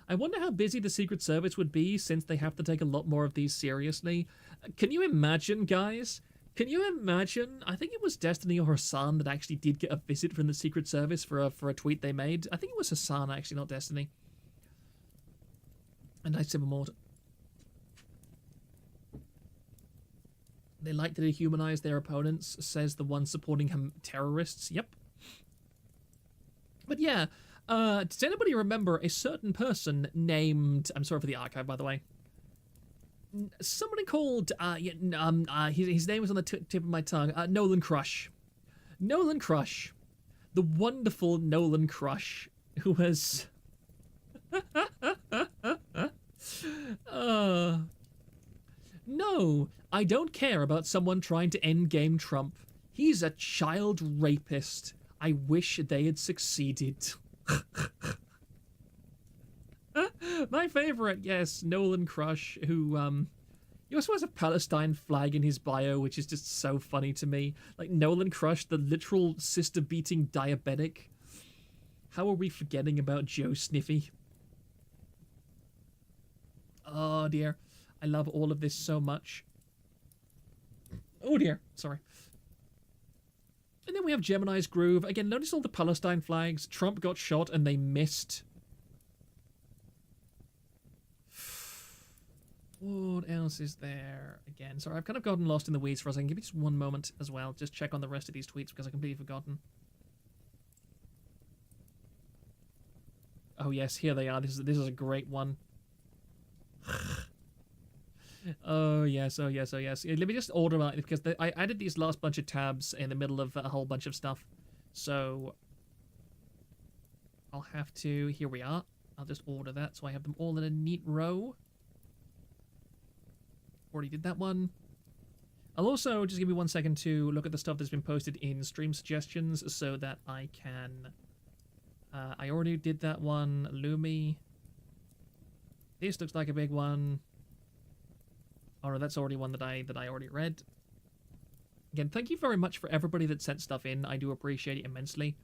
I wonder how busy the Secret Service would be since they have to take a lot more of these seriously. Can you imagine, guys? Can you imagine? I think it was Destiny or Hassan that actually did get a visit from the Secret Service for a tweet they made. I think it was Hassan, actually, not Destiny. A nice simple mode. They like to dehumanize their opponents, says the one supporting him terrorists. Yep. But yeah, does anybody remember a certain person named... I'm sorry for the archive, by the way. Somebody called... his name was on the tip of my tongue. Nolan Crush. Nolan Crush. The wonderful Nolan Crush, who has... No, I don't care about someone trying to endgame Trump. He's a child rapist. I wish they had succeeded. My favorite, yes, Nolan Crush, who, he also has a Palestine flag in his bio, which is just so funny to me. Like, Nolan Crush, the literal sister-beating diabetic. How are we forgetting about Joe Sniffy? Oh, dear. I love all of this so much. Oh, dear. Sorry. And then we have Gemini's Groove. Again, notice all the Palestine flags. Trump got shot and they missed. What else is there? Again, sorry, I've kind of gotten lost in the weeds for a second. Give me just one moment as well. Just check on the rest of these tweets because I've completely forgotten. Oh, yes, here they are. This is a great one. Oh, yes, oh, yes, oh, yes. Let me just order my... Because I added these last bunch of tabs in the middle of a whole bunch of stuff. So... I'll have to... Here we are. I'll just order that so I have them all in a neat row. Already did that one. I'll also... Just give me 1 second to look at the stuff that's been posted in stream suggestions so that I can... I already did that one. Lumi. This looks like a big one. Oh, no, that's already one that I already read. Again, thank you very much for everybody that sent stuff in. I do appreciate it immensely.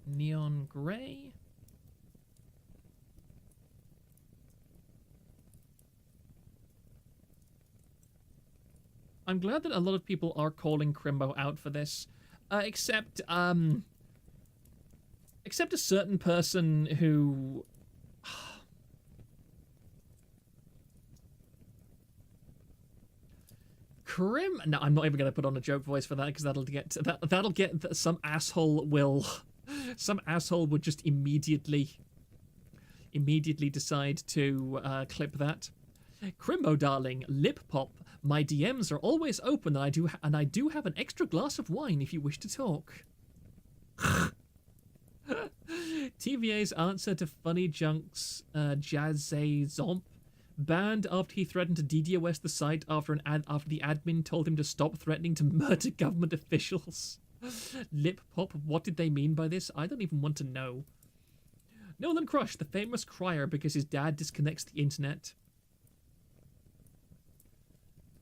Neon Grey. I'm glad that a lot of people are calling Crimbo out for this. Except a certain person who... No, I'm not even going to put on a joke voice for that because that'll get some asshole will just immediately decide to clip that. Crimbo, darling, lip pop. My DMs are always open, and I do have an extra glass of wine if you wish to talk. TVA's answer to Funny Junk's Jazzy Zomp. Banned after he threatened to DDoS the site after the admin told him to stop threatening to murder government officials. Lip pop, what did they mean by this? I don't even want to know. Nolan Crush, the famous crier because his dad disconnects the internet.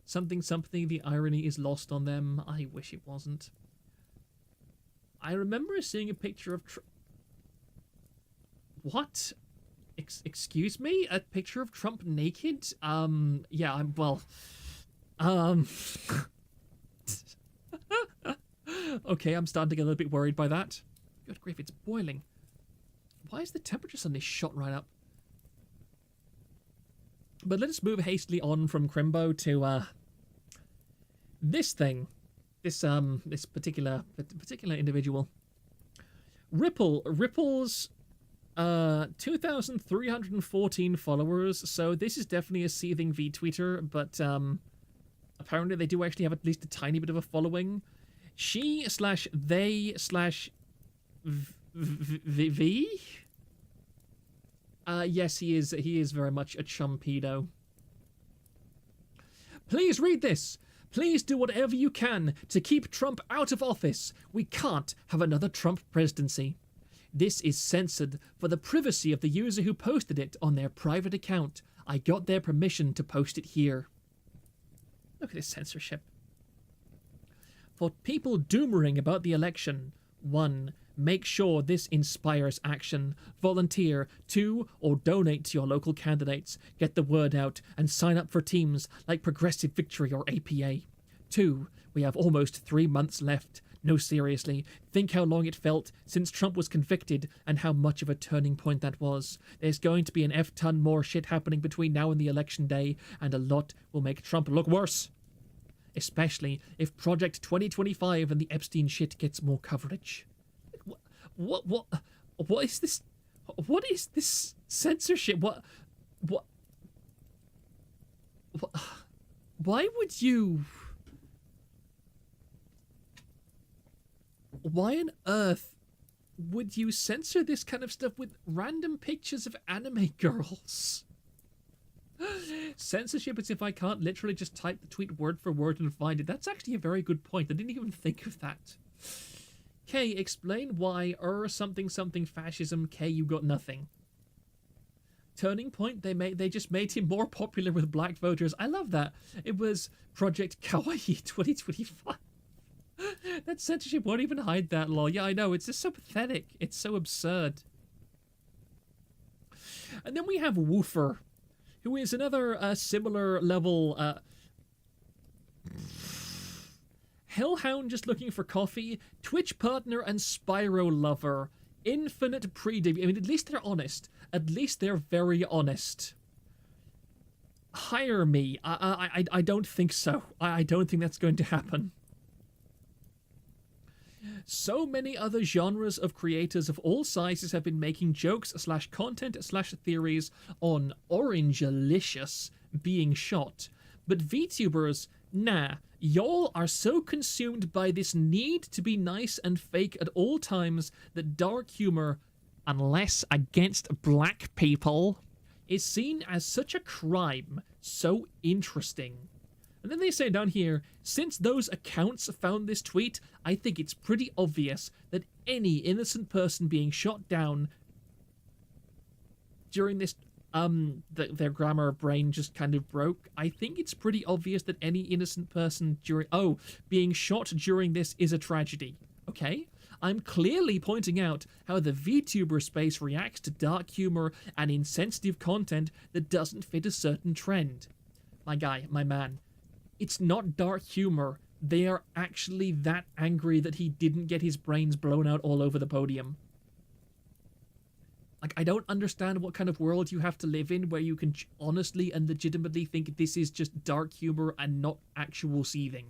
Something, the irony is lost on them. I wish it wasn't. I remember seeing a picture of... What? Excuse me? A picture of Trump naked? Yeah, Okay, I'm starting to get a little bit worried by that. Good grief, it's boiling. Why is the temperature suddenly shot right up? But let us move hastily on from Crimbo to, this thing. This particular individual. Ripple's 2,314 followers, so this is definitely a seething vTweeter, but apparently they do actually have at least a tiny bit of a following. She/they/V? Yes, he is very much a chumpedo. Please read this. Please do whatever you can to keep Trump out of office. We can't have another Trump presidency. This is censored for the privacy of the user who posted it on their private account. I got their permission to post it here. Look at this censorship. For people doomering about the election, 1. Make sure this inspires action. Volunteer. 2. Or donate to your local candidates. Get the word out and sign up for teams like Progressive Victory or APA. 2. We have almost 3 months left. No, seriously, think how long it felt since Trump was convicted and how much of a turning point that was. There's going to be an F-ton more shit happening between now and the election day, and a lot will make Trump look worse. Especially if Project 2025 and the Epstein shit gets more coverage. What is this? What is this censorship? What? Why would you? Why on earth would you censor this kind of stuff with random pictures of anime girls? Censorship is if I can't literally just type the tweet word for word and find it. That's actually a very good point. I didn't even think of that. K, explain why something fascism. K, you got nothing. Turning point, they just made him more popular with black voters. I love that. It was Project Kawaii 2025. That censorship won't even hide that, lol. Yeah, I know. It's just so pathetic. It's so absurd. And then we have Woofer, who is another similar level hellhound just looking for coffee, Twitch partner and Spyro lover, infinite pre-debut. I mean, at least they're honest. At least they're very honest. Hire me. I don't think so. I don't think that's going to happen. So many other genres of creators of all sizes have been making jokes / content / theories on Orangelicious being shot. But VTubers, nah, y'all are so consumed by this need to be nice and fake at all times that dark humor, unless against black people, is seen as such a crime, so interesting. And then they say down here, since those accounts found this tweet, I think it's pretty obvious that any innocent person being shot down during this, their grammar brain just kind of broke. I think it's pretty obvious that any innocent person being shot during this is a tragedy. Okay? I'm clearly pointing out how the VTuber space reacts to dark humor and insensitive content that doesn't fit a certain trend. My guy, my man. It's not dark humor. They are actually that angry that he didn't get his brains blown out all over the podium. Like, I don't understand what kind of world you have to live in where you can honestly and legitimately think this is just dark humor and not actual seething.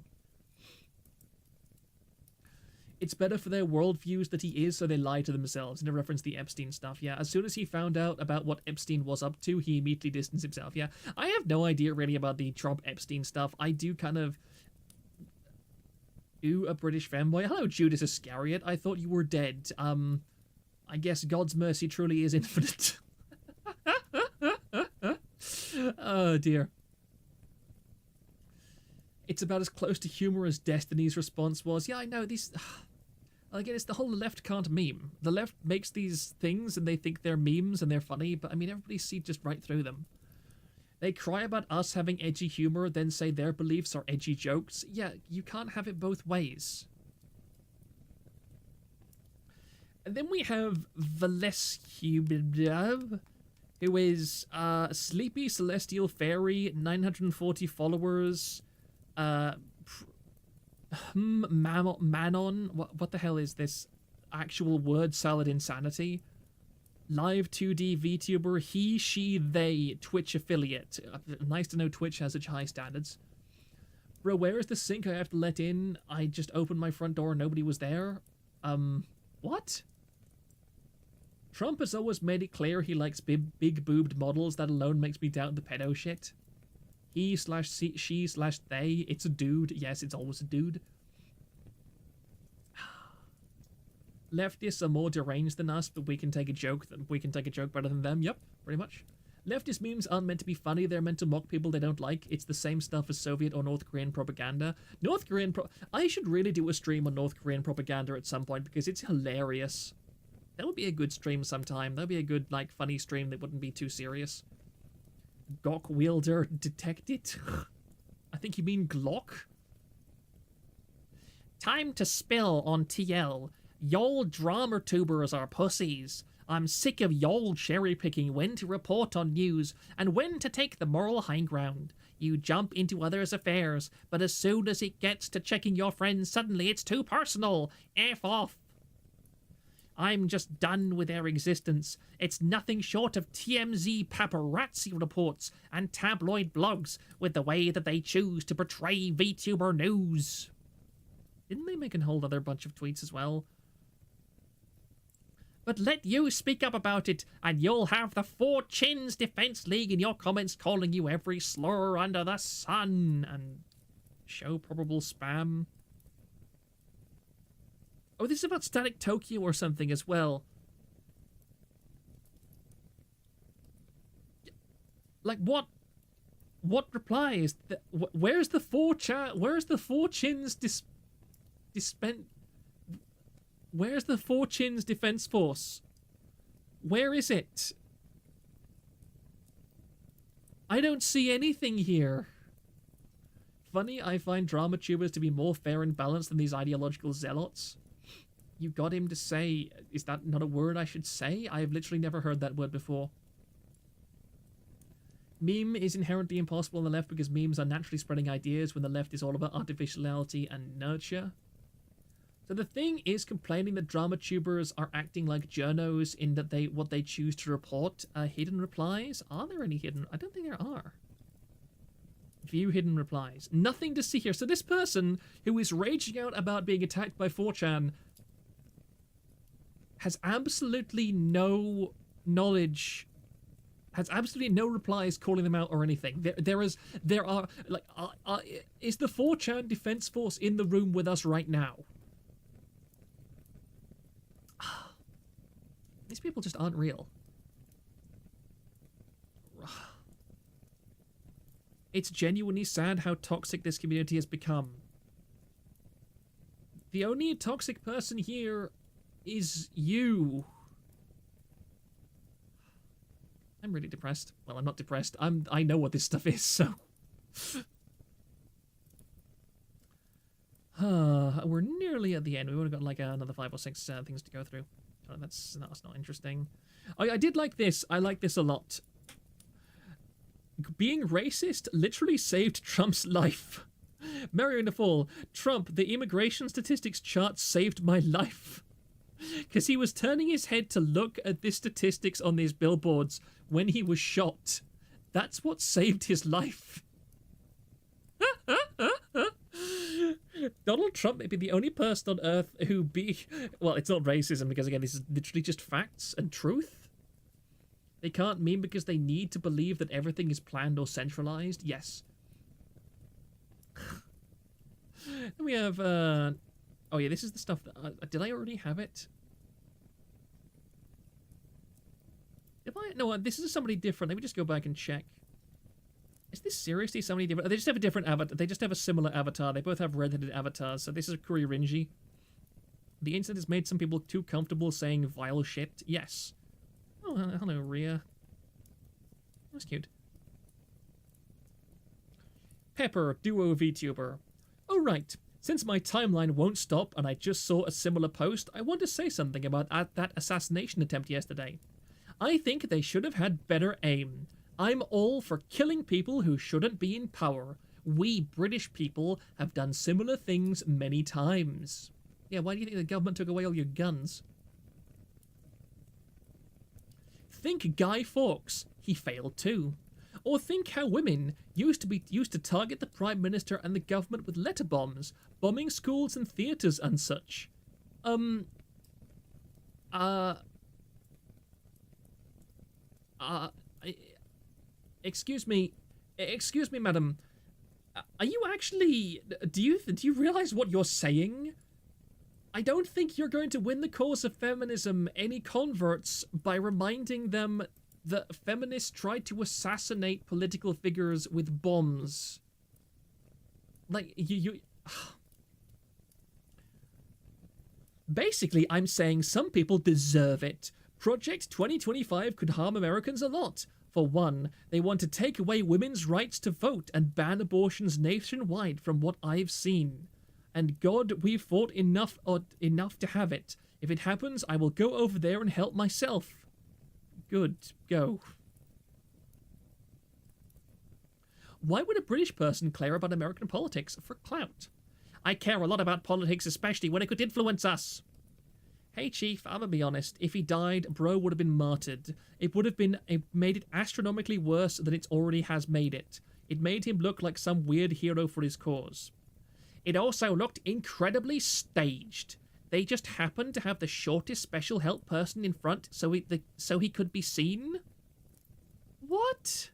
It's better for their worldviews that he is, so they lie to themselves. And I reference the Epstein stuff, yeah. As soon as he found out about what Epstein was up to, he immediately distanced himself, yeah. I have no idea really about the Trump-Epstein stuff. I do kind of... Ooh, a British fanboy. Hello, Judas Iscariot. I thought you were dead. I guess God's mercy truly is infinite. Oh, dear. It's about as close to humor as Destiny's response was. Yeah, I know, these... Again, it's the whole left can't meme. The left makes these things and they think they're memes and they're funny, but I mean, everybody sees just right through them. They cry about us having edgy humor, then say their beliefs are edgy jokes. Yeah, you can't have it both ways. And then we have Valescube, who is Sleepy Celestial Fairy, 940 followers, Manon, what the hell is this? Actual word salad insanity. Live 2D VTuber, he, she, they, Twitch affiliate. Nice to know Twitch has such high standards. Bro, where is the sink I have to let in? I just opened my front door and nobody was there. What? Trump has always made it clear he likes big-boobed models. That alone makes me doubt the pedo shit. He / she / they. It's a dude. Yes, it's always a dude. Leftists are more deranged than us, but we can take a joke. We can take a joke better than them. Yep, pretty much. Leftist memes aren't meant to be funny. They're meant to mock people they don't like. It's the same stuff as Soviet or North Korean propaganda. I should really do a stream on North Korean propaganda at some point because it's hilarious. That would be a good stream sometime. That would be a good, like, funny stream that wouldn't be too serious. Gok wielder detected. I think you mean Glock. Time to spill on TL. Y'all drama tubers are pussies. I'm sick of y'all cherry-picking when to report on news and when to take the moral high ground. You jump into others' affairs, but as soon as it gets to checking your friends, suddenly it's too personal. F off. I'm just done with their existence. It's nothing short of TMZ paparazzi reports and tabloid blogs with the way that they choose to portray VTuber news. Didn't they make a whole other bunch of tweets as well? But let you speak up about it, and you'll have the Four Chins Defense League in your comments calling you every slur under the sun, and show probable spam. Oh, this is about Static Tokyo or something as well. Like, what replies? Where's the Where's the Four Chins Where's the Four Chins Defense Force? Where is it? I don't see anything here. Funny, I find drama tubers to be more fair and balanced than these ideological zealots. You got him to say, is that not a word I should say? I have literally never heard that word before. Meme is inherently impossible on the left because memes are naturally spreading ideas when the left is all about artificiality and nurture. So the thing is complaining that drama tubers are acting like journos in that what they choose to report are hidden replies. Are there any hidden? I don't think there are. View hidden replies. Nothing to see here. So this person who is raging out about being attacked by 4chan has absolutely no knowledge, has absolutely no replies calling them out or anything. Is the 4chan Defense Force in the room with us right now? These people just aren't real. It's genuinely sad how toxic this community has become. The only toxic person here is you. I'm really depressed. Well, I'm not depressed. I know what this stuff is, so. We're nearly at the end. We've only got like another 5 or 6 things to go through. Oh, that's not interesting. I did like this. I like this a lot. Being racist literally saved Trump's life. Mario Nafal, Trump, the immigration statistics chart saved my life. Because he was turning his head to look at the statistics on these billboards when he was shot. That's what saved his life. Donald Trump may be the only person on earth who well, it's not racism because, again, this is literally just facts and truth. They can't meme because they need to believe that everything is planned or centralized. Yes. Then we have, oh yeah, this is the stuff that, did I already have it? No, this is somebody different. Let me just go back and check. Is this seriously somebody different? They just have a different avatar. They just have a similar avatar. They both have red-headed avatars. So this is Kuri Rinji. The incident has made some people too comfortable saying vile shit. Yes. Oh, hello, Rhea. That's cute. Pepper, duo VTuber. Oh, right. Since my timeline won't stop and I just saw a similar post, I want to say something about that assassination attempt yesterday. I think they should have had better aim. I'm all for killing people who shouldn't be in power. We British people have done similar things many times. Yeah, why do you think the government took away all your guns? Think Guy Fawkes. He failed too. Or think how women used to target the Prime Minister and the government with letter bombs, bombing schools and theatres and such. Excuse me, madam. Are you actually? Do you realize what you're saying? I don't think you're going to win the cause of feminism any converts by reminding them that feminists tried to assassinate political figures with bombs. Like, you... Basically, I'm saying some people deserve it. Project 2025 could harm Americans a lot. For one, they want to take away women's rights to vote and ban abortions nationwide from what I've seen. And God, we've fought enough to have it. If it happens, I will go over there and help myself. Good, go. Why would a British person care about American politics? For clout. I care a lot about politics, especially when it could influence us. Hey, Chief, I'm gonna be honest. If he died, bro would have been martyred. It made it astronomically worse than it already has made it. It made him look like some weird hero for his cause. It also looked incredibly staged. They just happened to have the shortest special help person in front so he could be seen? What?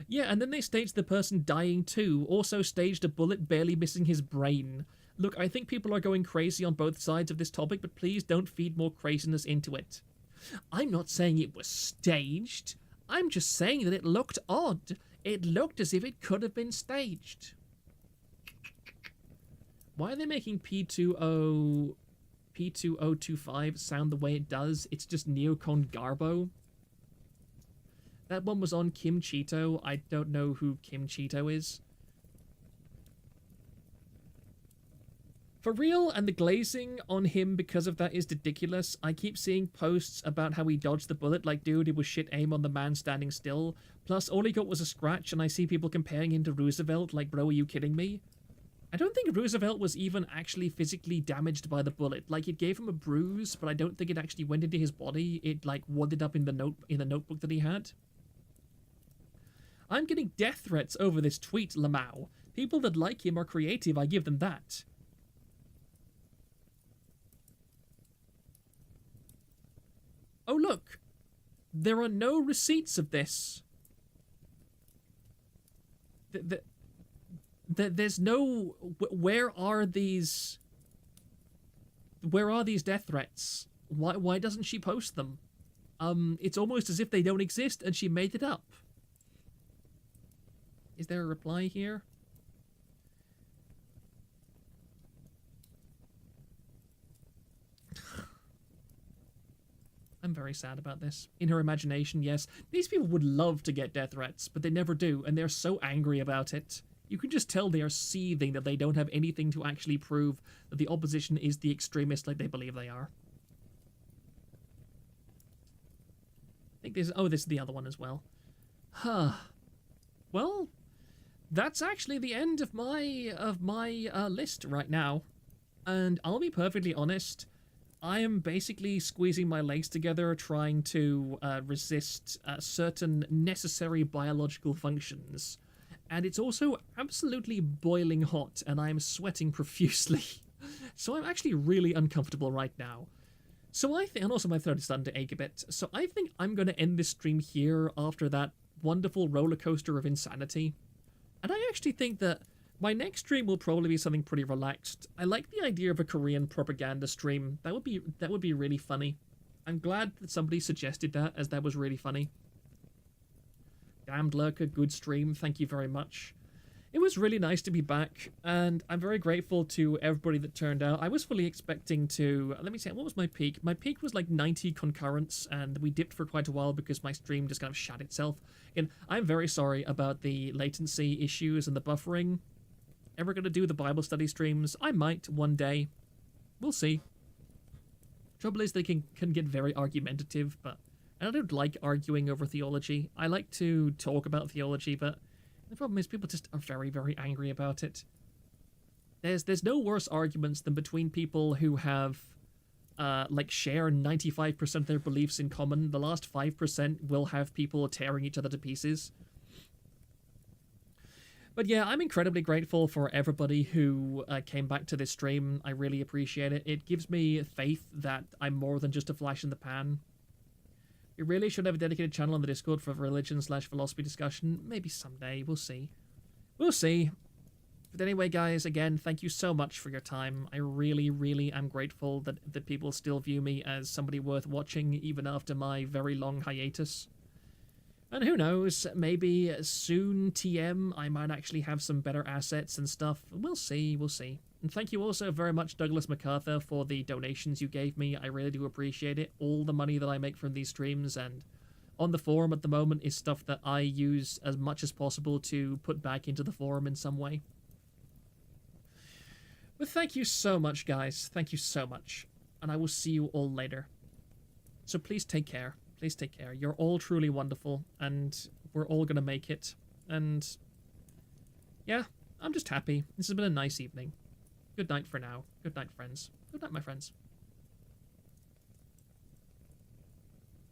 Yeah, and then they staged the person dying too, also staged a bullet barely missing his brain. Look, I think people are going crazy on both sides of this topic, but please don't feed more craziness into it. I'm not saying it was staged. I'm just saying that it looked odd. It looked as if it could have been staged. Why are they making P2025 sound the way it does? It's just Neocon Garbo. That one was on Kim Cheeto. I don't know who Kim Cheeto is. For real, and the glazing on him because of that is ridiculous. I keep seeing posts about how he dodged the bullet, like, dude, it was shit aim on the man standing still. Plus, all he got was a scratch, and I see people comparing him to Roosevelt, like, bro, are you kidding me? I don't think Roosevelt was even actually physically damaged by the bullet. Like, it gave him a bruise, but I don't think it actually went into his body. It, like, wadded up in the notebook that he had. I'm getting death threats over this tweet, Lamau. People that like him are creative, I give them that. Oh, look. There are no receipts of this. There's no... Where are these death threats? Why doesn't she post them? It's almost as if they don't exist and she made it up. Is there a reply here? I'm very sad about this. In her imagination, yes. These people would love to get death threats, but they never do, and they're so angry about it. You can just tell they are seething that they don't have anything to actually prove that the opposition is the extremist like they believe they are. I think this... Oh, this is the other one as well. Huh. Well, that's actually the end of my list right now. And I'll be perfectly honest, I am basically squeezing my legs together trying to resist certain necessary biological functions. And it's also absolutely boiling hot, and I'm sweating profusely. So I'm actually really uncomfortable right now. So I think, and also my throat is starting to ache a bit, so I think I'm going to end this stream here after that wonderful roller coaster of insanity. And I actually think that my next stream will probably be something pretty relaxed. I like the idea of a Korean propaganda stream. That would be really funny. I'm glad that somebody suggested that, as that was really funny. Damned Lurker, good stream, thank you very much. It was really nice to be back, and I'm very grateful to everybody that turned out. I was fully expecting to... Let me see, what was my peak? My peak was like 90 concurrents, and we dipped for quite a while because my stream just kind of shut itself. And I'm very sorry about the latency issues and the buffering. Ever gonna do the Bible study streams? I might one day. We'll see. Trouble is they can get very argumentative, but... And I don't like arguing over theology. I like to talk about theology, but the problem is people just are very, very angry about it. There's no worse arguments than between people who have, share 95% of their beliefs in common. The last 5% will have people tearing each other to pieces. But yeah, I'm incredibly grateful for everybody who came back to this stream. I really appreciate it. It gives me faith that I'm more than just a flash in the pan. We really should have a dedicated channel on the Discord for religion/philosophy discussion. Maybe someday. We'll see. We'll see. But anyway, guys, again, thank you so much for your time. I really, really am grateful that people still view me as somebody worth watching, even after my very long hiatus. And who knows, maybe soon, TM, I might actually have some better assets and stuff. We'll see, we'll see. And thank you also very much, Douglas MacArthur, for the donations you gave me. I really do appreciate it. All the money that I make from these streams and on the forum at the moment is stuff that I use as much as possible to put back into the forum in some way. But thank you so much, guys. Thank you so much. And I will see you all later. So please take care. Please take care. You're all truly wonderful, and we're all gonna make it. And yeah, I'm just happy. This has been a nice evening. Good night for now. Good night, friends. Good night, my friends.